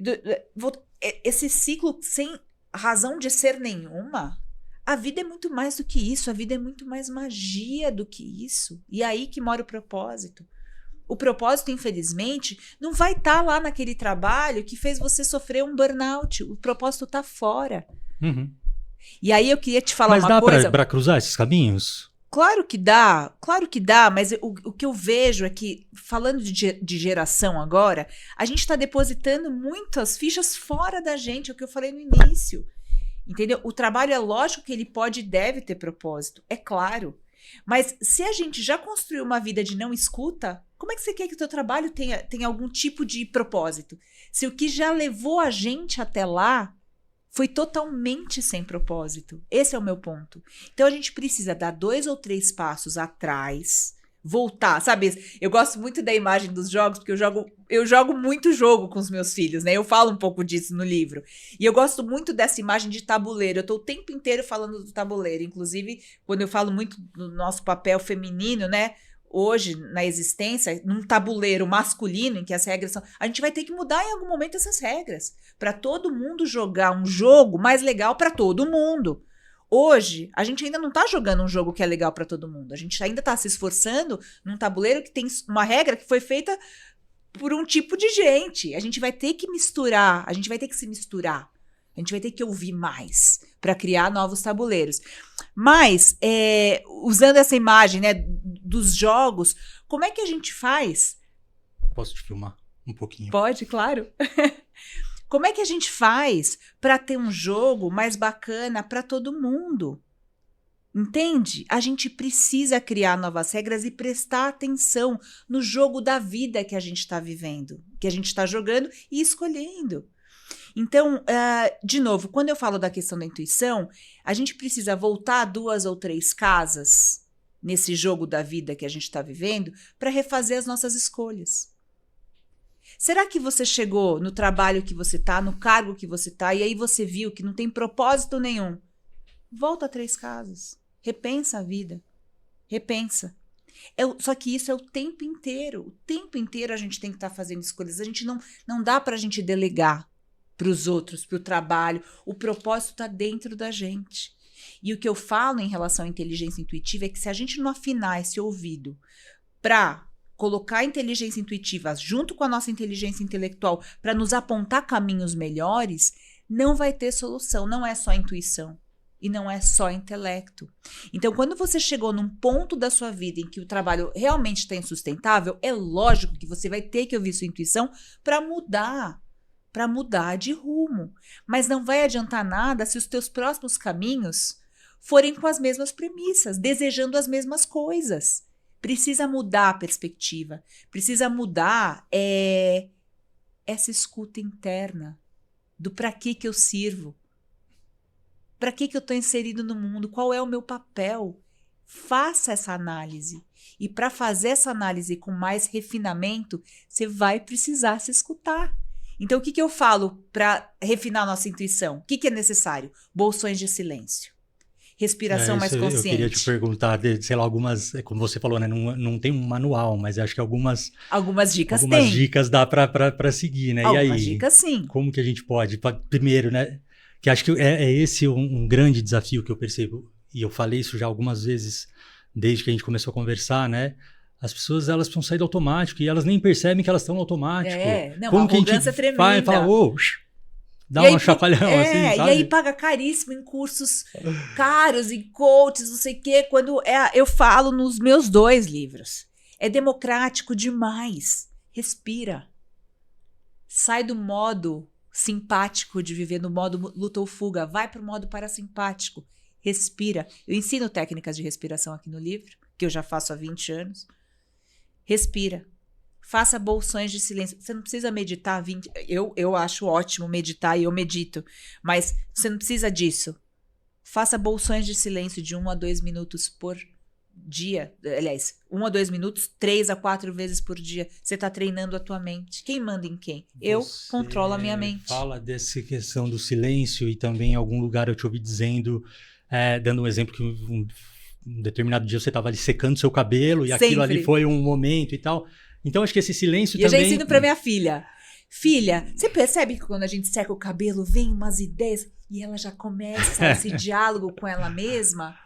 Esse ciclo sem razão de ser nenhuma? A vida é muito mais do que isso. A vida é muito mais magia do que isso. E é aí que mora o propósito. O propósito, infelizmente, não vai estar lá naquele trabalho que fez você sofrer um burnout. O propósito está fora. Uhum. E aí eu queria te falar uma coisa... Mas dá para cruzar esses caminhos? Claro que dá, mas o que eu vejo é que, falando de geração agora, a gente está depositando muitas fichas fora da gente, é o que eu falei no início. Entendeu? O trabalho é lógico que ele pode e deve ter propósito, é claro. Mas se a gente já construiu uma vida de não escuta, como é que você quer que o teu trabalho tenha algum tipo de propósito? Se o que já levou a gente até lá foi totalmente sem propósito. Esse é o meu ponto. Então a gente precisa dar 2 ou 3 passos atrás, voltar, sabe? Eu gosto muito da imagem dos jogos, porque eu jogo muito jogo com os meus filhos, né? Eu falo um pouco disso no livro. E eu gosto muito dessa imagem de tabuleiro. Eu tô o tempo inteiro falando do tabuleiro. Inclusive, quando eu falo muito do nosso papel feminino, né? Hoje, na existência, num tabuleiro masculino, em que as regras são... A gente vai ter que mudar em algum momento essas regras, para todo mundo jogar um jogo mais legal para todo mundo. Hoje, a gente ainda não tá jogando um jogo que é legal para todo mundo. A gente ainda tá se esforçando num tabuleiro que tem uma regra que foi feita por um tipo de gente. A gente vai ter que misturar, a gente vai ter que se misturar. A gente vai ter que ouvir mais para criar novos tabuleiros. Mas, usando essa imagem, né, dos jogos, como é que a gente faz? Posso te filmar um pouquinho? Pode, claro. Como é que a gente faz para ter um jogo mais bacana para todo mundo? Entende? A gente precisa criar novas regras e prestar atenção no jogo da vida que a gente está vivendo, que a gente está jogando e escolhendo. Então, de novo, quando eu falo da questão da intuição, a gente precisa voltar 2 ou 3 casas nesse jogo da vida que a gente está vivendo para refazer as nossas escolhas. Será que você chegou no trabalho que você está, no cargo que você está, e aí você viu que não tem propósito nenhum? Volta 3 casas. Repensa a vida. Repensa. Só que isso é o tempo inteiro. O tempo inteiro a gente tem que estar fazendo escolhas. A gente não dá para a gente delegar para os outros, para o trabalho. O propósito está dentro da gente. E o que eu falo em relação à inteligência intuitiva é que se a gente não afinar esse ouvido para colocar a inteligência intuitiva junto com a nossa inteligência intelectual para nos apontar caminhos melhores, não vai ter solução. Não é só intuição e não é só intelecto. Então, quando você chegou num ponto da sua vida em que o trabalho realmente está insustentável, é lógico que você vai ter que ouvir sua intuição para mudar de rumo. Mas não vai adiantar nada se os teus próximos caminhos forem com as mesmas premissas, desejando as mesmas coisas. Precisa mudar a perspectiva, precisa mudar essa escuta interna do para que eu sirvo, para que eu estou inserido no mundo, qual é o meu papel. Faça essa análise. E para fazer essa análise com mais refinamento, você vai precisar se escutar. Então, o que eu falo para refinar a nossa intuição? O que é necessário? Bolsões de silêncio. Respiração mais consciente. Eu queria te perguntar, sei lá, algumas, como você falou, né? Não tem um manual, mas acho que algumas dicas tem. Algumas dicas dá para seguir, né? Algumas e aí, dicas sim. Como que a gente pode? Primeiro, né? Que acho que é esse um grande desafio que eu percebo, e eu falei isso já algumas vezes desde que a gente começou a conversar, né? As pessoas, elas precisam sair do automático e elas nem percebem que elas estão no automático. Como que a gente tremenda. Vai e fala, dá uma chacoalhão assim, sabe? E aí paga caríssimo em cursos caros, em coaches, não sei o quê. Quando eu falo nos meus 2 livros. É democrático demais. Respira. Sai do modo simpático de viver no modo luta ou fuga. Vai para o modo parasimpático. Respira. Eu ensino técnicas de respiração aqui no livro, que eu já faço há 20 anos. Respira. Faça bolsões de silêncio. Você não precisa meditar 20... Eu acho ótimo meditar e eu medito. Mas você não precisa disso. Faça bolsões de silêncio de 1 a 2 minutos por dia. Aliás, 1 a 2 minutos, 3 a 4 vezes por dia. Você está treinando a tua mente. Quem manda em quem? Eu controlo a minha mente. Fala dessa questão do silêncio e também em algum lugar eu te ouvi dizendo, dando um exemplo que um determinado dia você estava ali secando seu cabelo e aquilo ali foi um momento e tal. Então, acho que esse silêncio também... Eu já ensino para minha filha. Filha, você percebe que quando a gente seca o cabelo, vem umas ideias e ela já começa esse diálogo com ela mesma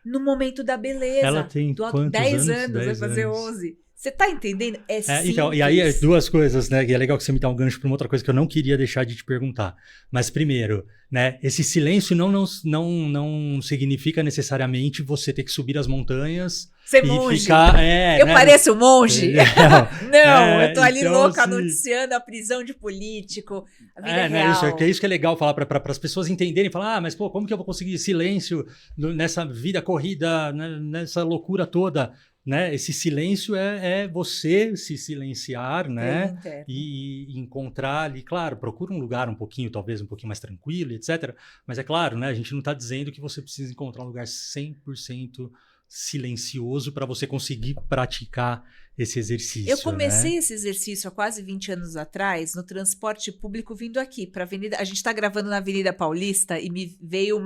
no mommo da beleza. Ela tem quantos 10 anos, vai 10 fazer anos. 11. Você tá entendendo? É simples. Então, e aí, duas coisas, né? E é legal que você me dá um gancho para uma outra coisa que eu não queria deixar de te perguntar. Mas primeiro, né? Esse silêncio não significa necessariamente você ter que subir as montanhas Ser e monge. ficar... Eu pareço um monge? Não, eu tô ali então, louca assim, noticiando a prisão de político, a vida né, real. isso que é legal falar para as pessoas entenderem, falar, mas pô, como que eu vou conseguir silêncio nessa vida corrida, né, nessa loucura toda? Né? Esse silêncio é você se silenciar, né? E encontrar ali, claro, procura um lugar talvez um pouquinho mais tranquilo, etc. Mas é claro, né? A gente não está dizendo que você precisa encontrar um lugar 100% silencioso para você conseguir praticar esse exercício. Eu comecei, né? Esse exercício há quase 20 anos atrás, no transporte público vindo aqui para a Avenida. A gente está gravando na Avenida Paulista e me veio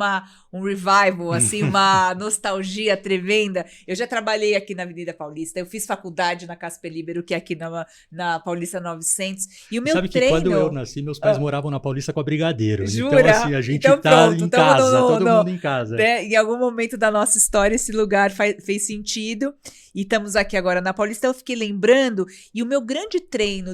um revival, assim, uma nostalgia tremenda. Eu já trabalhei aqui na Avenida Paulista, eu fiz faculdade na Casper Libero, que é aqui na Paulista 900. E o meu Sabe treino... que quando eu nasci, meus pais moravam na Paulista com a Brigadeiro. Jura? Então, assim, a gente então, tá pronto, em casa, todo mundo em casa. Né? Em algum momento da nossa história, esse lugar fez sentido. E estamos aqui agora na Paulista. Eu fiquei lembrando, e o meu grande treino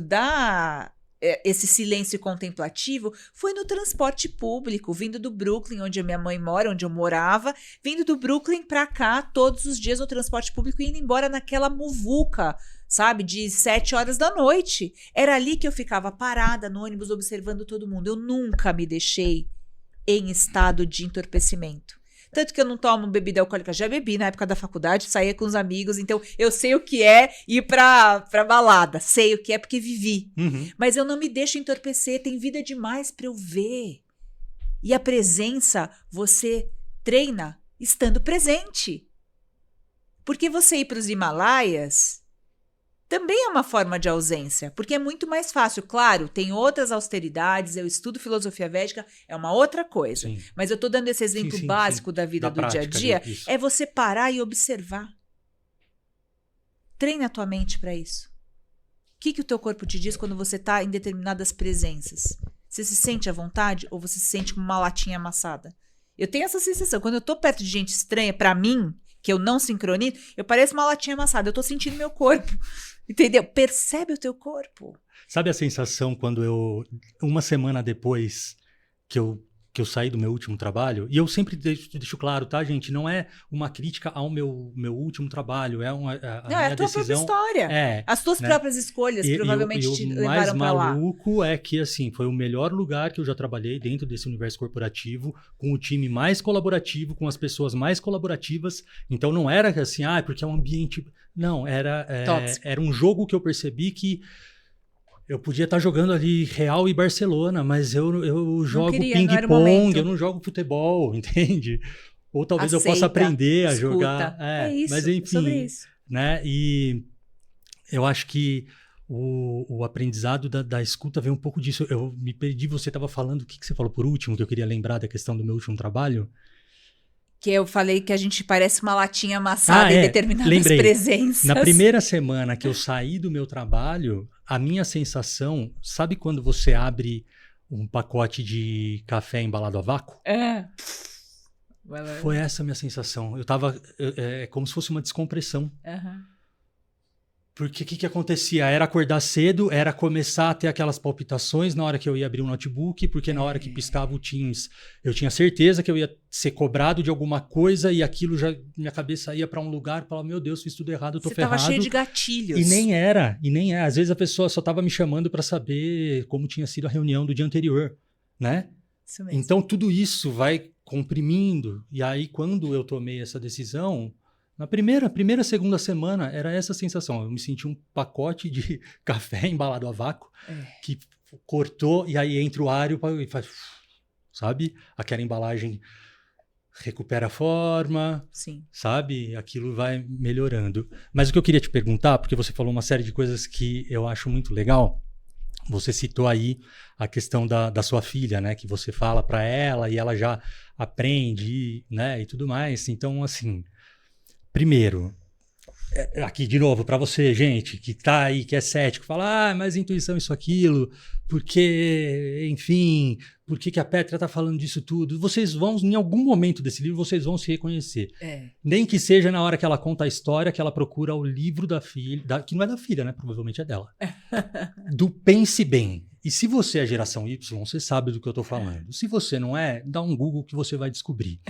esse silêncio contemplativo foi no transporte público, vindo do Brooklyn, onde a minha mãe mora, onde eu morava, vindo do Brooklyn pra cá todos os dias no transporte público e indo embora naquela muvuca, sabe, de 7 horas da noite. Era ali que eu ficava parada no ônibus observando todo mundo. Eu nunca me deixei em estado de entorpecimento. Tanto que eu não tomo bebida alcoólica. Já bebi na época da faculdade, saía com os amigos. Então, eu sei o que é ir pra balada. Sei o que é porque vivi. Uhum. Mas eu não me deixo entorpecer. Tem vida demais pra eu ver. E a presença, você treina estando presente. Porque você ir para os Himalaias também é uma forma de ausência, porque é muito mais fácil. Claro, tem outras austeridades, eu estudo filosofia védica, é uma outra coisa. Sim. Mas eu estou dando esse exemplo básico da vida do dia a dia, é você parar e observar. Treina a tua mente para isso. O que o teu corpo te diz quando você está em determinadas presenças? Você se sente à vontade ou você se sente como uma latinha amassada? Eu tenho essa sensação. Quando eu estou perto de gente estranha, para mim, que eu não sincronizo, eu pareço uma latinha amassada. Eu estou sentindo meu corpo. Entendeu? Percebe o teu corpo. Sabe a sensação quando uma semana depois que eu saí do meu último trabalho, e eu sempre deixo claro, tá, gente? Não é uma crítica ao meu último trabalho, é uma não, é a tua decisão, própria história. As tuas próprias escolhas provavelmente te levaram para lá. O mais maluco é que, assim, foi o melhor lugar que eu já trabalhei dentro desse universo corporativo, com o time mais colaborativo, com as pessoas mais colaborativas. Então, não era assim, porque é um ambiente... Não, era um jogo que eu percebi que eu podia estar jogando ali Real e Barcelona, mas eu jogo ping-pong, eu não jogo futebol, entende? Ou talvez eu possa aprender a jogar. É isso, mas enfim, sobre isso. Né? E eu acho que o aprendizado da escuta vem um pouco disso. Eu me perdi, você estava falando, o que você falou por último, que eu queria lembrar da questão do meu último trabalho? Que eu falei que a gente parece uma latinha amassada em determinadas presenças. Na primeira semana que eu saí do meu trabalho, a minha sensação... Sabe quando você abre um pacote de café embalado a vácuo? Foi essa a minha sensação. Eu tava... como se fosse uma descompressão. Porque o que acontecia? Era acordar cedo, era começar a ter aquelas palpitações na hora que eu ia abrir o notebook, porque na hora que piscava o Teams, eu tinha certeza que eu ia ser cobrado de alguma coisa e aquilo já, minha cabeça ia para um lugar e falava, meu Deus, fiz tudo errado, eu tô ferrado. Você tava cheio de gatilhos. E nem era. Às vezes a pessoa só tava me chamando para saber como tinha sido a reunião do dia anterior, né? Isso mesmo. Então tudo isso vai comprimindo. E aí quando eu tomei essa decisão... Na primeira, segunda semana, era essa sensação. Eu me senti um pacote de café embalado a vácuo que cortou e aí entra o ar e faz... Sabe? Aquela embalagem recupera a forma, sim, sabe? Aquilo vai melhorando. Mas o que eu queria te perguntar, porque você falou uma série de coisas que eu acho muito legal. Você citou aí a questão da sua filha, né? Que você fala para ela e ela já aprende, né? E tudo mais. Então, assim... Primeiro, aqui de novo, para você, gente, que tá aí, que é cético, fala, mas intuição, isso, aquilo, porque, enfim, por que a Pétria tá falando disso tudo? Vocês vão, em algum momento desse livro, vocês vão se reconhecer. Nem que seja na hora que ela conta a história, que ela procura o livro da filha, que não é da filha, né? Provavelmente é dela. Do Pense Bem. E se você é geração Y, você sabe do que eu tô falando. Se você não é, dá um Google que você vai descobrir.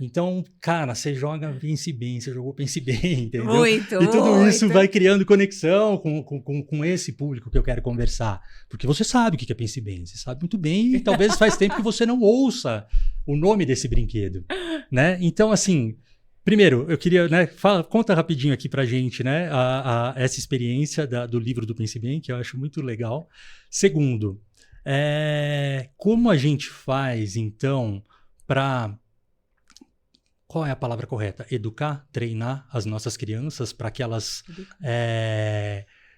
Então, cara, você joga Pense Bem, você jogou Pense Bem, entendeu? Muito, e tudo muito. isso vai criando conexão com esse público que eu quero conversar. Porque você sabe o que é Pense Bem, você sabe muito bem, e talvez faz tempo que você não ouça o nome desse brinquedo, né? Então, assim, primeiro, eu queria, né, conta rapidinho aqui pra gente, né, essa experiência do livro do Pense Bem, que eu acho muito legal. Segundo, como a gente faz, então, para... Qual é a palavra correta? Educar, treinar as nossas crianças para que elas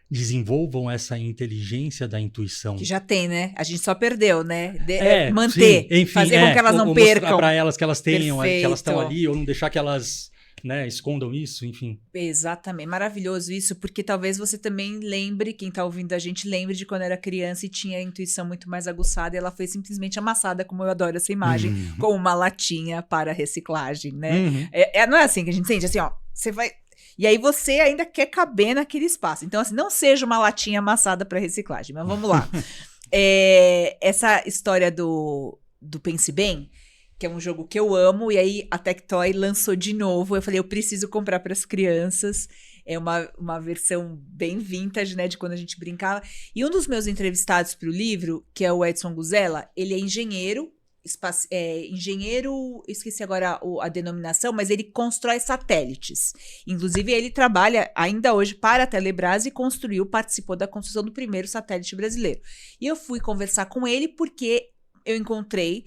desenvolvam essa inteligência da intuição. Que já tem, né? A gente só perdeu, né? Sim, Manter, enfim, fazer com que elas não percam. Mostrar para elas que elas tenham, que elas estão Perfeito. ali, ou não deixar que elas, né, escondam isso, enfim. Exatamente, maravilhoso isso, porque talvez você também lembre, quem tá ouvindo a gente, lembre de quando era criança e tinha a intuição muito mais aguçada e ela foi simplesmente amassada, como eu adoro essa imagem, com uma latinha para reciclagem, né? Não é assim que a gente sente, assim, ó, você vai... E aí você ainda quer caber naquele espaço. Então, assim, não seja uma latinha amassada para reciclagem, mas vamos lá. Essa história do Pense Bem, que é um jogo que eu amo, e aí a Tectoy lançou de novo. Eu falei, eu preciso comprar para as crianças. É uma versão bem vintage, né, de quando a gente brincava. E um dos meus entrevistados para o livro, que é o Edson Guzella, ele é engenheiro, esqueci agora a denominação, mas ele constrói satélites. Inclusive, ele trabalha ainda hoje para a Telebrás e participou da construção do primeiro satélite brasileiro. E eu fui conversar com ele porque eu encontrei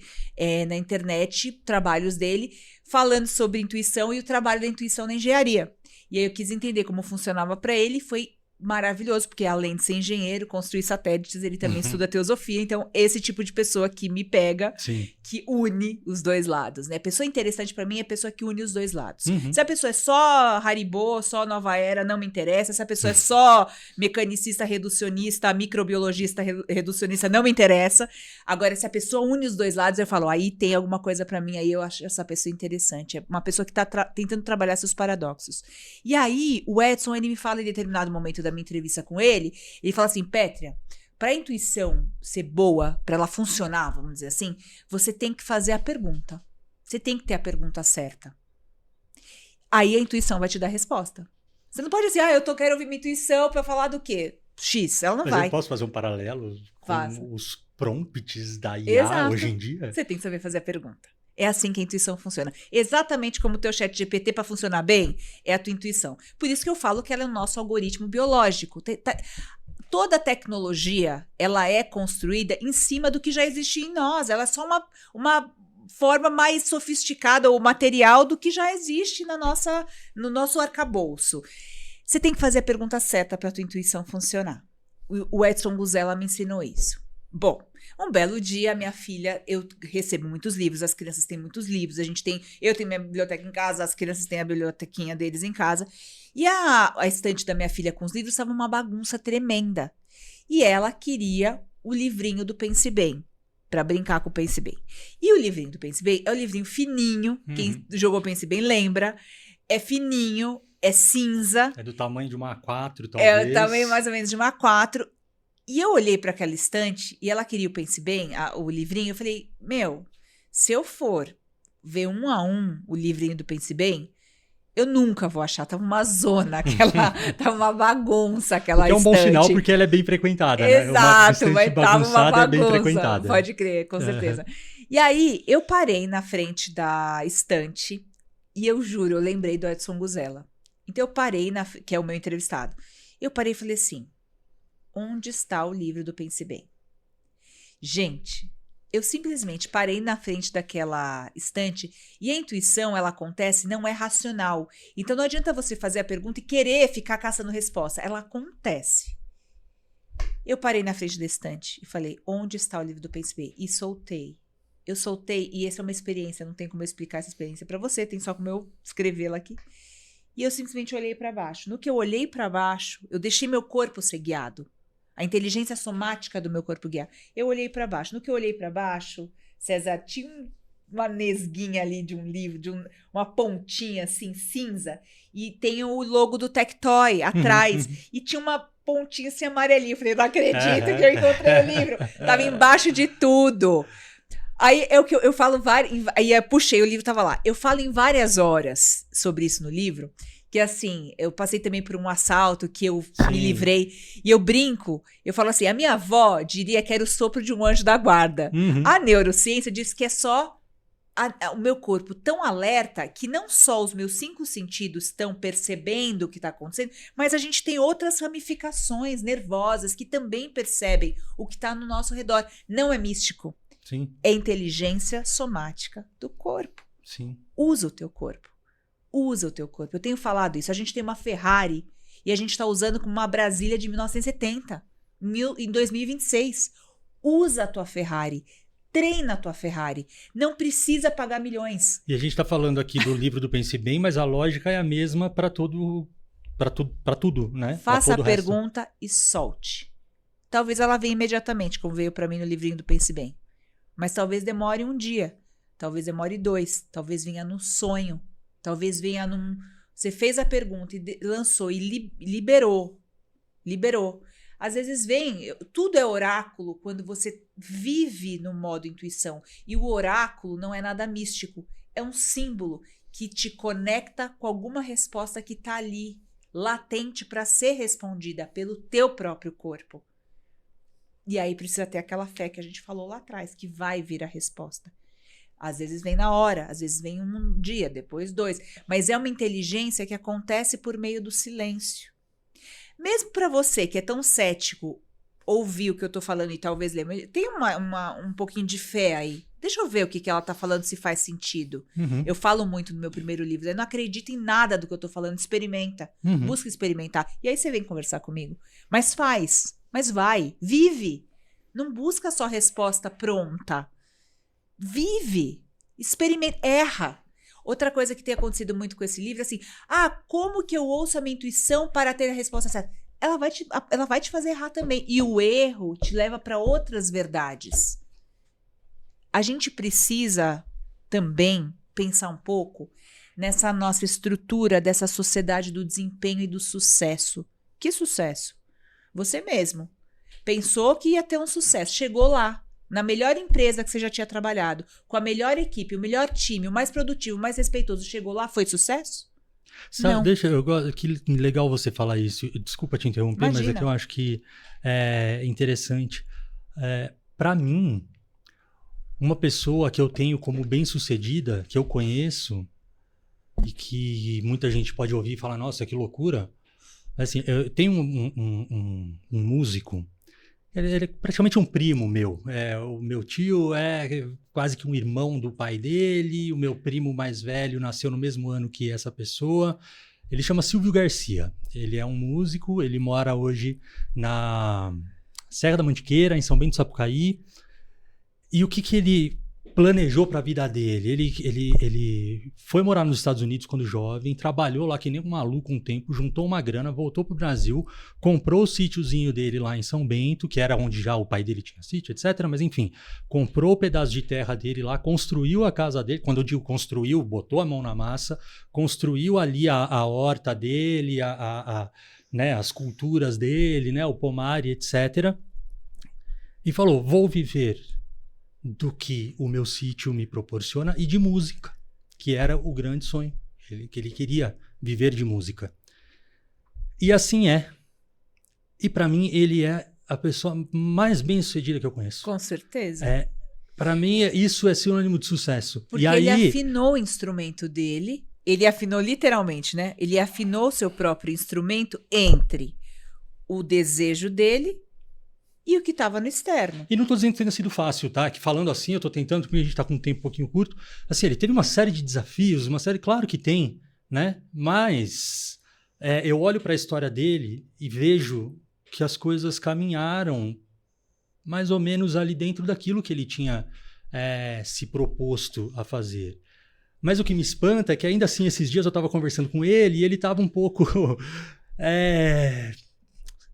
na internet trabalhos dele falando sobre intuição e o trabalho da intuição na engenharia. E aí eu quis entender como funcionava para ele e foi maravilhoso, porque além de ser engenheiro, construir satélites, ele também estuda teosofia, então esse tipo de pessoa que me pega, que une os dois lados, né? Pessoa interessante pra mim é a pessoa que une os dois lados. Se a pessoa é só Haribo, só Nova Era, não me interessa. Se a pessoa é só mecanicista reducionista, microbiologista reducionista, não me interessa. Agora, se a pessoa une os dois lados, eu falo, aí tem alguma coisa pra mim, aí eu acho essa pessoa interessante. É uma pessoa que tá tentando trabalhar seus paradoxos. E aí, o Edson, ele me fala em determinado momento da minha entrevista com ele fala assim, Pétria, para a intuição ser boa, para ela funcionar, vamos dizer assim, você tem que fazer a pergunta. Você tem que ter a pergunta certa. Aí a intuição vai te dar a resposta. Você não pode dizer, quero ouvir minha intuição para falar do quê? X, ela não vai. Mas eu posso fazer um paralelo com os prompts da IA Exato. Hoje em dia? Você tem que saber fazer a pergunta. É assim que a intuição funciona. Exatamente como o teu chat GPT, para funcionar bem, é a tua intuição. Por isso que eu falo que ela é o nosso algoritmo biológico. Toda tecnologia, ela é construída em cima do que já existe em nós. Ela é só uma forma mais sofisticada ou material do que já existe no nosso arcabouço. Você tem que fazer a pergunta certa para a tua intuição funcionar. O Edson Guzella me ensinou isso. Bom, um belo dia, minha filha, eu recebo muitos livros, as crianças têm muitos livros, eu tenho minha biblioteca em casa, as crianças têm a bibliotequinha deles em casa, e a estante da minha filha com os livros estava uma bagunça tremenda, e ela queria o livrinho do Pense Bem, para brincar com o Pense Bem. E o livrinho do Pense Bem é o livrinho fininho, quem jogou Pense Bem lembra, é fininho, é cinza. É do tamanho de uma A4, talvez. É o tamanho mais ou menos de uma A4. E eu olhei para aquela estante e ela queria o Pense Bem, o livrinho. Eu falei, se eu for ver um a um o livrinho do Pense Bem, eu nunca vou achar. Tava uma zona, tava uma bagunça aquela estante. É um bom sinal porque ela é bem frequentada, né? Exato, mas tava uma bagunça. É bem frequentada. Pode crer, com certeza. E aí, eu parei na frente da estante e eu juro, eu lembrei do Edson Guzella. Então eu parei, que é o meu entrevistado. Eu parei e falei assim, onde está o livro do Pense Bem? Gente, eu simplesmente parei na frente daquela estante e a intuição, ela acontece, não é racional. Então não adianta você fazer a pergunta e querer ficar caçando resposta. Ela acontece. Eu parei na frente da estante e falei, onde está o livro do Pense Bem? E soltei. Eu soltei, e essa é uma experiência, não tem como eu explicar essa experiência para você, tem só como eu escrevê-la aqui. E eu simplesmente olhei para baixo. No que eu olhei para baixo, eu deixei meu corpo ser guiado. A inteligência somática do meu corpo guiar. Eu olhei para baixo. No que eu olhei para baixo, César, tinha uma nesguinha ali de um livro, uma pontinha assim, cinza. E tem o logo do Tectoy atrás. E tinha uma pontinha assim amarelinha. Eu falei, não acredito que eu encontrei o livro. Tava embaixo de tudo. Aí é o que eu falo aí eu puxei, o livro tava lá. Eu falo em várias horas sobre isso no livro, que assim, eu passei também por um assalto que eu me livrei, e eu brinco, eu falo assim, a minha avó diria que era o sopro de um anjo da guarda. A neurociência diz que é só o meu corpo tão alerta que não só os meus 5 sentidos estão percebendo o que está acontecendo, mas a gente tem outras ramificações nervosas que também percebem o que está no nosso redor. Não é místico. Sim. É inteligência somática do corpo. Sim. Usa o teu corpo. Usa o teu corpo. Eu tenho falado isso. A gente tem uma Ferrari e a gente está usando como uma Brasília de 1970, em 2026. Usa a tua Ferrari. Treina a tua Ferrari. Não precisa pagar milhões. E a gente está falando aqui do livro do Pense Bem, mas a lógica é a mesma para tudo, né? Faça a pergunta e solte. Talvez ela venha imediatamente, como veio para mim no livrinho do Pense Bem. Mas talvez demore um dia, talvez demore 2, talvez venha num sonho, talvez venha num... Você fez a pergunta e lançou e liberou. Às vezes vem, tudo é oráculo quando você vive no modo intuição. E o oráculo não é nada místico, é um símbolo que te conecta com alguma resposta que está ali, latente para ser respondida pelo teu próprio corpo. E aí precisa ter aquela fé que a gente falou lá atrás, que vai vir a resposta. Às vezes vem na hora, às vezes vem um dia, depois 2. Mas é uma inteligência que acontece por meio do silêncio. Mesmo para você que é tão cético, ouvir o que eu tô falando e talvez ler, tem um pouquinho de fé aí. Deixa eu ver o que ela tá falando, se faz sentido. Eu falo muito no meu primeiro livro, eu não acredito em nada do que eu tô falando, experimenta. Busca experimentar. E aí você vem conversar comigo. Mas faz. Mas vai, vive. Não busca só resposta pronta. Vive, experimenta, erra. Outra coisa que tem acontecido muito com esse livro é assim, como que eu ouço a minha intuição para ter a resposta certa? Ela vai te fazer errar também. E o erro te leva para outras verdades. A gente precisa também pensar um pouco nessa nossa estrutura dessa sociedade do desempenho e do sucesso. Que sucesso? Você mesmo pensou que ia ter um sucesso, chegou lá, na melhor empresa que você já tinha trabalhado, com a melhor equipe, o melhor time, o mais produtivo, o mais respeitoso, chegou lá, foi sucesso? Sabe, que legal você falar isso. Desculpa te interromper, Imagina. Mas é que eu acho que é interessante. Para mim, uma pessoa que eu tenho como bem-sucedida, que eu conheço, e que muita gente pode ouvir e falar, nossa, que loucura. Assim, eu tenho um músico, ele é praticamente um primo meu. O meu tio é quase que um irmão do pai dele, o meu primo mais velho nasceu no mesmo ano que essa pessoa. Ele chama Silvio Garcia. Ele é um músico, ele mora hoje na Serra da Mantiqueira, em São Bento do Sapucaí. E o que ele planejou para a vida dele? Ele foi morar nos Estados Unidos quando jovem, trabalhou lá que nem um maluco um tempo, juntou uma grana, voltou pro Brasil, comprou o sítiozinho dele lá em São Bento, que era onde já o pai dele tinha sítio, etc. Mas enfim, comprou o pedaço de terra dele lá, construiu a casa dele. Quando eu digo construiu, botou a mão na massa, construiu ali a horta dele, né, as culturas dele, né, o pomar, etc. E falou, vou viver do que o meu sítio me proporciona e de música, que era o grande sonho, que ele queria viver de música. E assim é. E para mim ele é a pessoa mais bem-sucedida que eu conheço. Com certeza. Para mim isso é sinônimo de sucesso. Porque ele afinou o instrumento dele, ele afinou literalmente, né? Ele afinou o seu próprio instrumento entre o desejo dele e o que estava no externo. E não estou dizendo que tenha sido fácil, tá? Que falando assim, eu estou tentando, porque a gente está com um tempo um pouquinho curto. Assim, ele teve uma série de desafios, claro que tem, né? Mas eu olho para a história dele e vejo que as coisas caminharam mais ou menos ali dentro daquilo que ele tinha se proposto a fazer. Mas o que me espanta é que ainda assim, esses dias eu estava conversando com ele e ele estava um pouco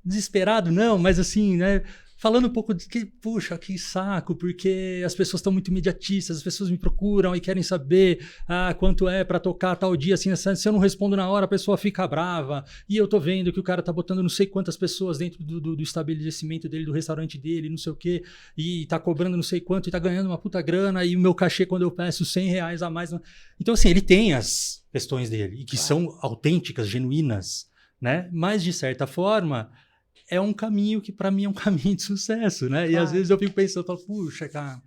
desesperado, não, mas assim, né? Falando um pouco de que, puxa, que saco, porque as pessoas estão muito imediatistas, as pessoas me procuram e querem saber quanto é para tocar tal dia, assim, se eu não respondo na hora, a pessoa fica brava, e eu tô vendo que o cara tá botando não sei quantas pessoas dentro do estabelecimento dele, do restaurante dele, não sei o quê, e tá cobrando não sei quanto, e tá ganhando uma puta grana, e o meu cachê quando eu peço R$100 a mais. Então, assim, ele tem as questões dele, e que são autênticas, genuínas, né? Mas, de certa forma, é um caminho que para mim é um caminho de sucesso, né? E às vezes eu fico pensando, eu falo, puxa, cara,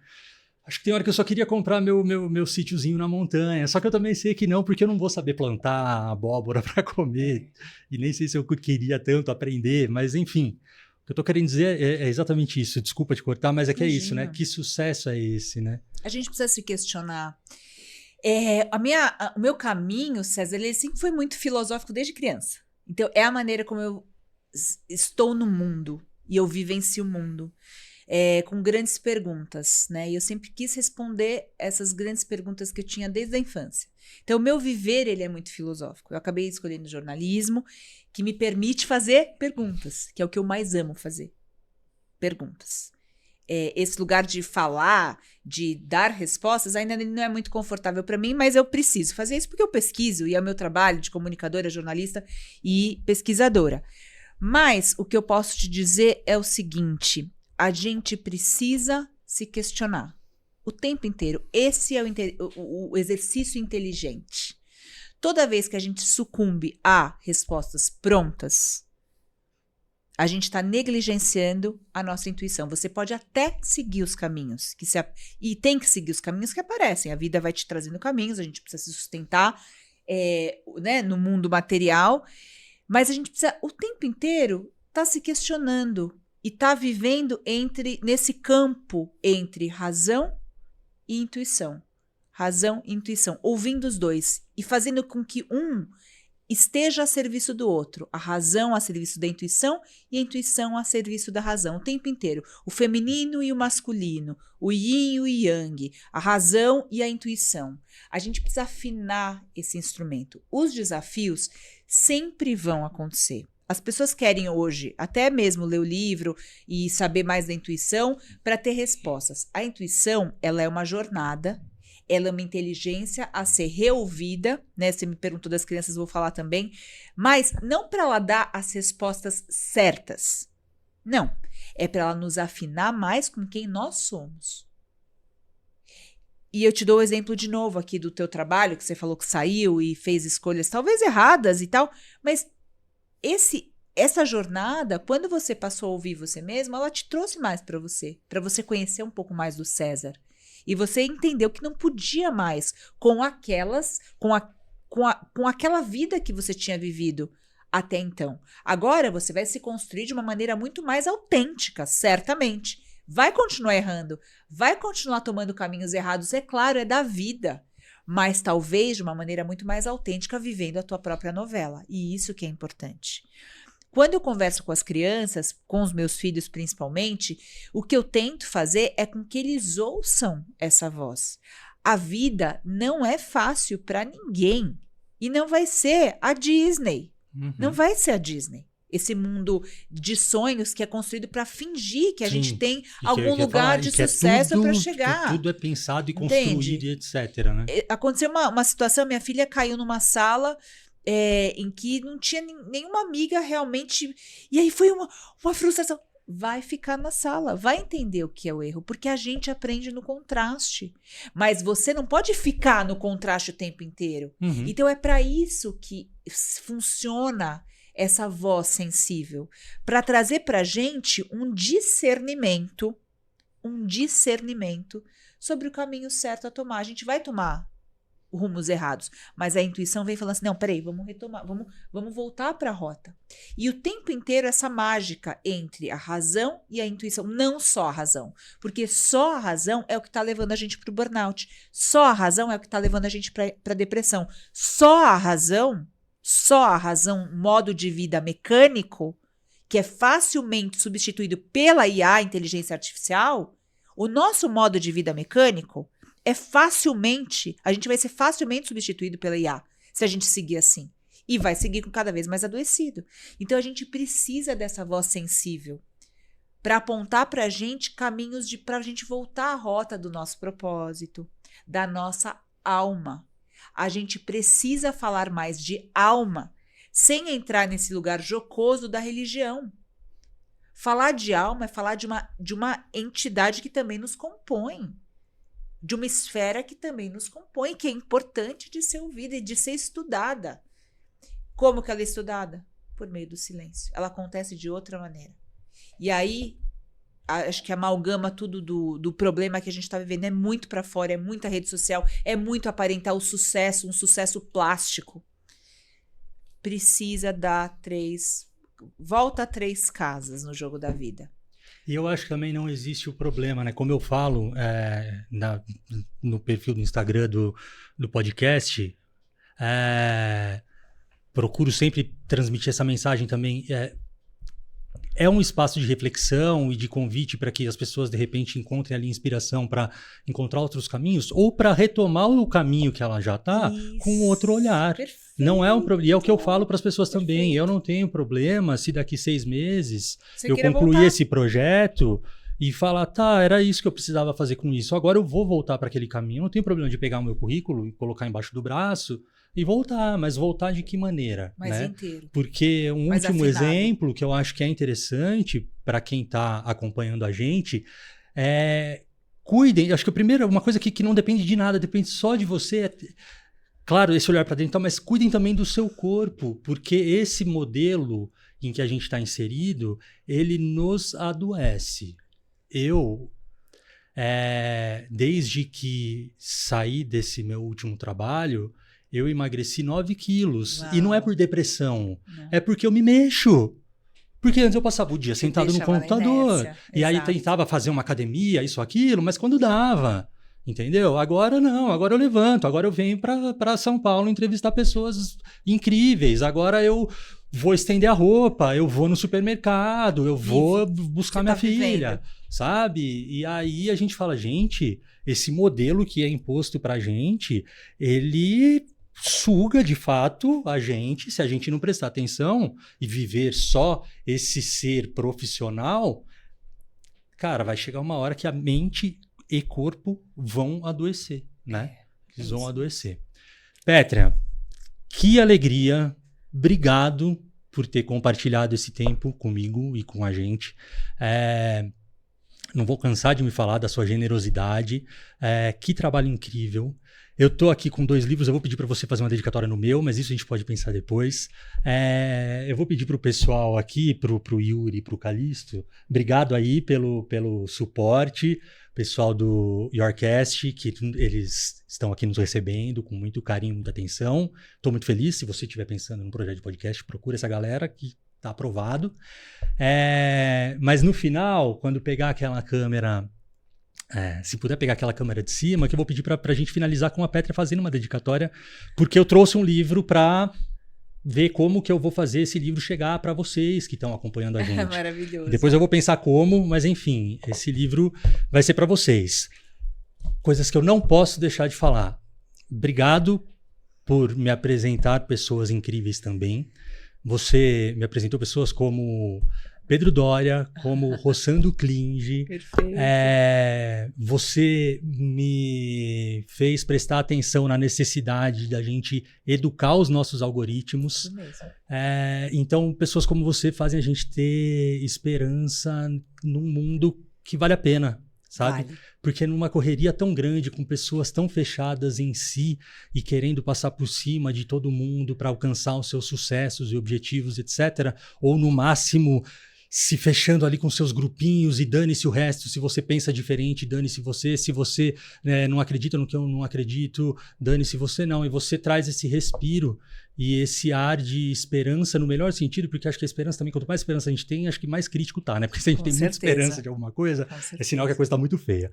acho que tem hora que eu só queria comprar meu sítiozinho na montanha, só que eu também sei que não, porque eu não vou saber plantar abóbora para comer, e nem sei se eu queria tanto aprender, mas enfim, o que eu tô querendo dizer é exatamente isso, desculpa te cortar, mas é que é isso, né? Que sucesso é esse, né? A gente precisa se questionar. O meu caminho, César, ele sempre foi muito filosófico desde criança. Então, é a maneira como eu estou no mundo e eu vivencio o mundo com grandes perguntas, né? E eu sempre quis responder essas grandes perguntas que eu tinha desde a infância. Então, o meu viver, ele é muito filosófico. Eu acabei escolhendo jornalismo, que me permite fazer perguntas, que é o que eu mais amo fazer. Perguntas. Esse lugar de falar, de dar respostas, ainda não é muito confortável para mim, mas eu preciso fazer isso porque eu pesquiso e é o meu trabalho de comunicadora, jornalista e pesquisadora. Mas o que eu posso te dizer é o seguinte: a gente precisa se questionar o tempo inteiro. Esse é o exercício inteligente. Toda vez que a gente sucumbe a respostas prontas, a gente está negligenciando a nossa intuição. Você pode até seguir os caminhos, e tem que seguir os caminhos que aparecem. A vida vai te trazendo caminhos, a gente precisa se sustentar né, no mundo material. Mas a gente precisa, o tempo inteiro, estar se questionando e estar vivendo nesse campo entre razão e intuição. Razão e intuição, ouvindo os dois e fazendo com que um esteja a serviço do outro. A razão a serviço da intuição e a intuição a serviço da razão. O tempo inteiro. O feminino e o masculino. O yin e o yang. A razão e a intuição. A gente precisa afinar esse instrumento. Os desafios sempre vão acontecer. As pessoas querem hoje até mesmo ler o livro e saber mais da intuição para ter respostas. A intuição, ela é uma jornada. Ela é uma inteligência a ser reouvida, né? Você me perguntou das crianças, eu vou falar também. Mas não para ela dar as respostas certas. Não. É para ela nos afinar mais com quem nós somos. E eu te dou o exemplo de novo aqui do teu trabalho, que você falou que saiu e fez escolhas talvez erradas e tal. Mas essa jornada, quando você passou a ouvir você mesmo, ela te trouxe mais para você conhecer um pouco mais do César. E você entendeu que não podia mais com aquela vida que você tinha vivido até então. Agora você vai se construir de uma maneira muito mais autêntica, certamente. Vai continuar errando, vai continuar tomando caminhos errados, é claro, é da vida. Mas talvez de uma maneira muito mais autêntica, vivendo a tua própria novela. E isso que é importante. Quando eu converso com as crianças, com os meus filhos principalmente, o que eu tento fazer é com que eles ouçam essa voz. A vida não é fácil para ninguém. E não vai ser a Disney. Uhum. Não vai ser a Disney. Esse mundo de sonhos que é construído para fingir que a gente tem algum lugar de sucesso para chegar. Tudo é pensado e construído e etc. Né? Aconteceu uma situação, minha filha caiu numa sala... em que não tinha nenhuma amiga realmente, e aí foi uma frustração. Vai ficar na sala, vai entender o que é o erro, porque a gente aprende no contraste, mas você não pode ficar no contraste o tempo inteiro. Uhum. Então é para isso que funciona essa voz sensível, para trazer para a gente um discernimento sobre o caminho certo a tomar. A gente vai tomar rumos errados, mas a intuição vem falando assim, não, peraí, vamos retomar, vamos voltar para a rota. E o tempo inteiro essa mágica entre a razão e a intuição, não só a razão, porque só a razão é o que está levando a gente para o burnout, só a razão é o que está levando a gente para a depressão, só a razão, modo de vida mecânico, que é facilmente substituído pela IA, inteligência artificial, o nosso modo de vida mecânico a gente vai ser facilmente substituído pela IA, se a gente seguir assim. E vai seguir com cada vez mais adoecido. Então, a gente precisa dessa voz sensível para apontar para a gente caminhos para a gente voltar à rota do nosso propósito, da nossa alma. A gente precisa falar mais de alma, sem entrar nesse lugar jocoso da religião. Falar de alma é falar de uma entidade que também nos compõe, de uma esfera que também nos compõe, que é importante de ser ouvida e de ser estudada. Como que ela é estudada? Por meio do silêncio. Ela acontece de outra maneira. E aí, acho que amalgama tudo do problema que a gente está vivendo. É muito para fora, é muita rede social, é muito aparentar o sucesso, um sucesso plástico. Precisa dar volta a 3 casas no jogo da vida. E eu acho que também não existe o problema, né? Como eu falo no perfil do Instagram do podcast, procuro sempre transmitir essa mensagem também. É um espaço de reflexão e de convite para que as pessoas, de repente, encontrem ali inspiração para encontrar outros caminhos ou para retomar o caminho que ela já está com outro olhar. Perfeito. Não é um problema. E é o que eu falo para as pessoas também. Eu não tenho problema se daqui 6 meses eu concluir esse projeto e falar, tá, era isso que eu precisava fazer com isso. Agora eu vou voltar para aquele caminho. Eu não tenho problema de pegar o meu currículo e colocar embaixo do braço e voltar, mas voltar de que maneira? Mais inteiro. Porque um mais último afinado. exemplo que eu acho que é interessante para quem está acompanhando a gente é cuidem. Acho que a primeira, uma coisa que não depende de nada, depende só de você. Claro, esse olhar para dentro, mas cuidem também do seu corpo, porque esse modelo em que a gente está inserido, ele nos adoece. Eu, desde que saí desse meu último trabalho, eu emagreci 9 quilos. Uau. E não é por depressão. Não. É porque eu me mexo. Porque antes eu passava o dia sentado no computador. E aí tentava fazer uma academia, isso, aquilo, mas quando dava. Entendeu? Agora não. Agora eu levanto. Agora eu venho para São Paulo entrevistar pessoas incríveis. Agora eu vou estender a roupa. Eu vou no supermercado. Eu vou buscar minha filha. Sabe? E aí a gente fala, gente, esse modelo que é imposto pra gente, ele suga de fato a gente, se a gente não prestar atenção e viver só esse ser profissional, cara, vai chegar uma hora que a mente e corpo vão adoecer, né? Eles vão adoecer. Pétrea, que alegria, obrigado por ter compartilhado esse tempo comigo e com a gente. Não vou cansar de me falar da sua generosidade. Que trabalho incrível. Eu tô aqui com 2 livros, eu vou pedir para você fazer uma dedicatória no meu, mas isso a gente pode pensar depois. Eu vou pedir pro pessoal aqui, pro Yuri e pro Calixto, obrigado aí pelo suporte, pessoal do Yorkcast, que eles estão aqui nos recebendo com muito carinho, muita atenção. Estou muito feliz. Se você estiver pensando num projeto de podcast, procura essa galera que tá aprovado. Mas no final, quando pegar aquela câmera... se puder pegar aquela câmera de cima, que eu vou pedir pra gente finalizar com a Pétrea fazendo uma dedicatória, porque eu trouxe um livro para ver como que eu vou fazer esse livro chegar para vocês que estão acompanhando a gente. Maravilhoso. Depois eu vou pensar como, mas enfim, esse livro vai ser para vocês. Coisas que eu não posso deixar de falar. Obrigado por me apresentar pessoas incríveis também. Você me apresentou pessoas como Pedro Doria, como Rossandro Klinge. Perfeito. Você me fez prestar atenção na necessidade da gente educar os nossos algoritmos. Isso mesmo. Então, pessoas como você fazem a gente ter esperança num mundo que vale a pena, sabe? Vale. Porque numa correria tão grande, com pessoas tão fechadas em si e querendo passar por cima de todo mundo para alcançar os seus sucessos e objetivos, etc., ou no máximo se fechando ali com seus grupinhos e dane-se o resto, se você pensa diferente, dane-se você, se você não acredita no que eu não acredito, dane-se você não, e você traz esse respiro e esse ar de esperança no melhor sentido, porque acho que a esperança também, quanto mais esperança a gente tem, acho que mais crítico tá, né? Porque se a gente tem muita esperança de alguma coisa, é sinal que a coisa tá muito feia.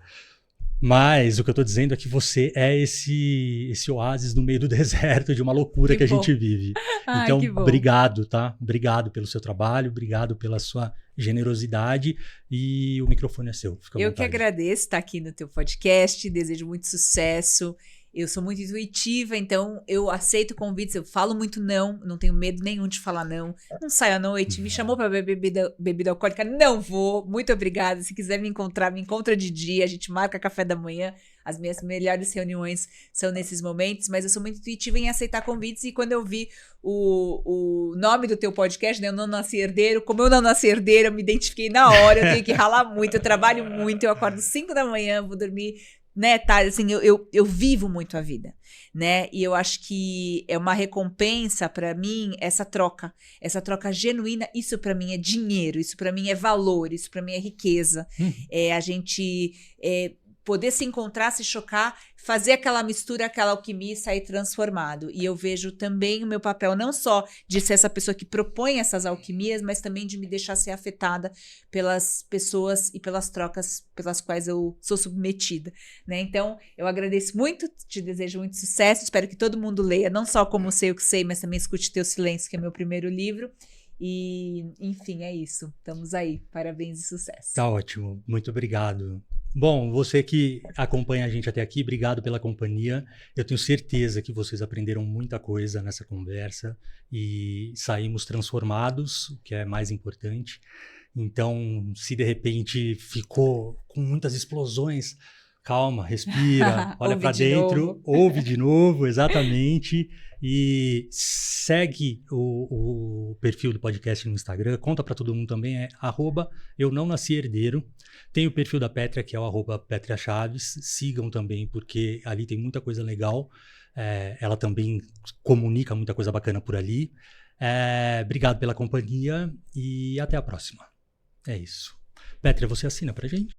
Mas o que eu tô dizendo é que você é esse oásis no meio do deserto de uma loucura que a bom. gente vive. Ai, Então, que bom. obrigado, tá? Obrigado pelo seu trabalho, obrigado pela sua generosidade e o microfone é seu. Fica à Eu que vontade. agradeço estar aqui no teu podcast, desejo muito sucesso. Eu sou muito intuitiva, então eu aceito convites, eu falo muito não tenho medo nenhum de falar não. Não saio à noite, me chamou para beber bebida alcoólica, não vou. Muito obrigada. Se quiser me encontrar, me encontra de dia, a gente marca café da manhã. As minhas melhores reuniões são nesses momentos, mas eu sou muito intuitiva em aceitar convites e quando eu vi o nome do teu podcast, né, Eu Não Nasci Herdeiro, como eu não nasci herdeiro, eu me identifiquei na hora, eu tenho que ralar muito, eu trabalho muito, eu acordo 5 da manhã, vou dormir, né, tarde, assim, eu vivo muito a vida, né, e eu acho que é uma recompensa para mim essa troca genuína, isso para mim é dinheiro, isso para mim é valor, isso para mim é riqueza, a gente poder se encontrar, se chocar, fazer aquela mistura, aquela alquimia e sair transformado. E eu vejo também o meu papel não só de ser essa pessoa que propõe essas alquimias, mas também de me deixar ser afetada pelas pessoas e pelas trocas pelas quais eu sou submetida, né? Então, eu agradeço muito, te desejo muito sucesso, espero que todo mundo leia, não só Como Sei o que Sei, mas também escute Teu Silêncio, que é meu primeiro livro. E, enfim, é isso. Estamos aí. Parabéns e sucesso. Tá ótimo. Muito obrigado. Bom, você que acompanha a gente até aqui, obrigado pela companhia. Eu tenho certeza que vocês aprenderam muita coisa nessa conversa e saímos transformados, o que é mais importante. Então, se de repente ficou com muitas explosões, calma, respira, olha para dentro, ouve de novo, exatamente. E segue o perfil do podcast no Instagram, conta para todo mundo também, é @EuNãoNasciHerdeiro. Tem o perfil da Pétria, que é o @PétriaChaves. Sigam também, porque ali tem muita coisa legal. Ela também comunica muita coisa bacana por ali. Obrigado pela companhia e até a próxima. É isso. Pétria, você assina pra gente?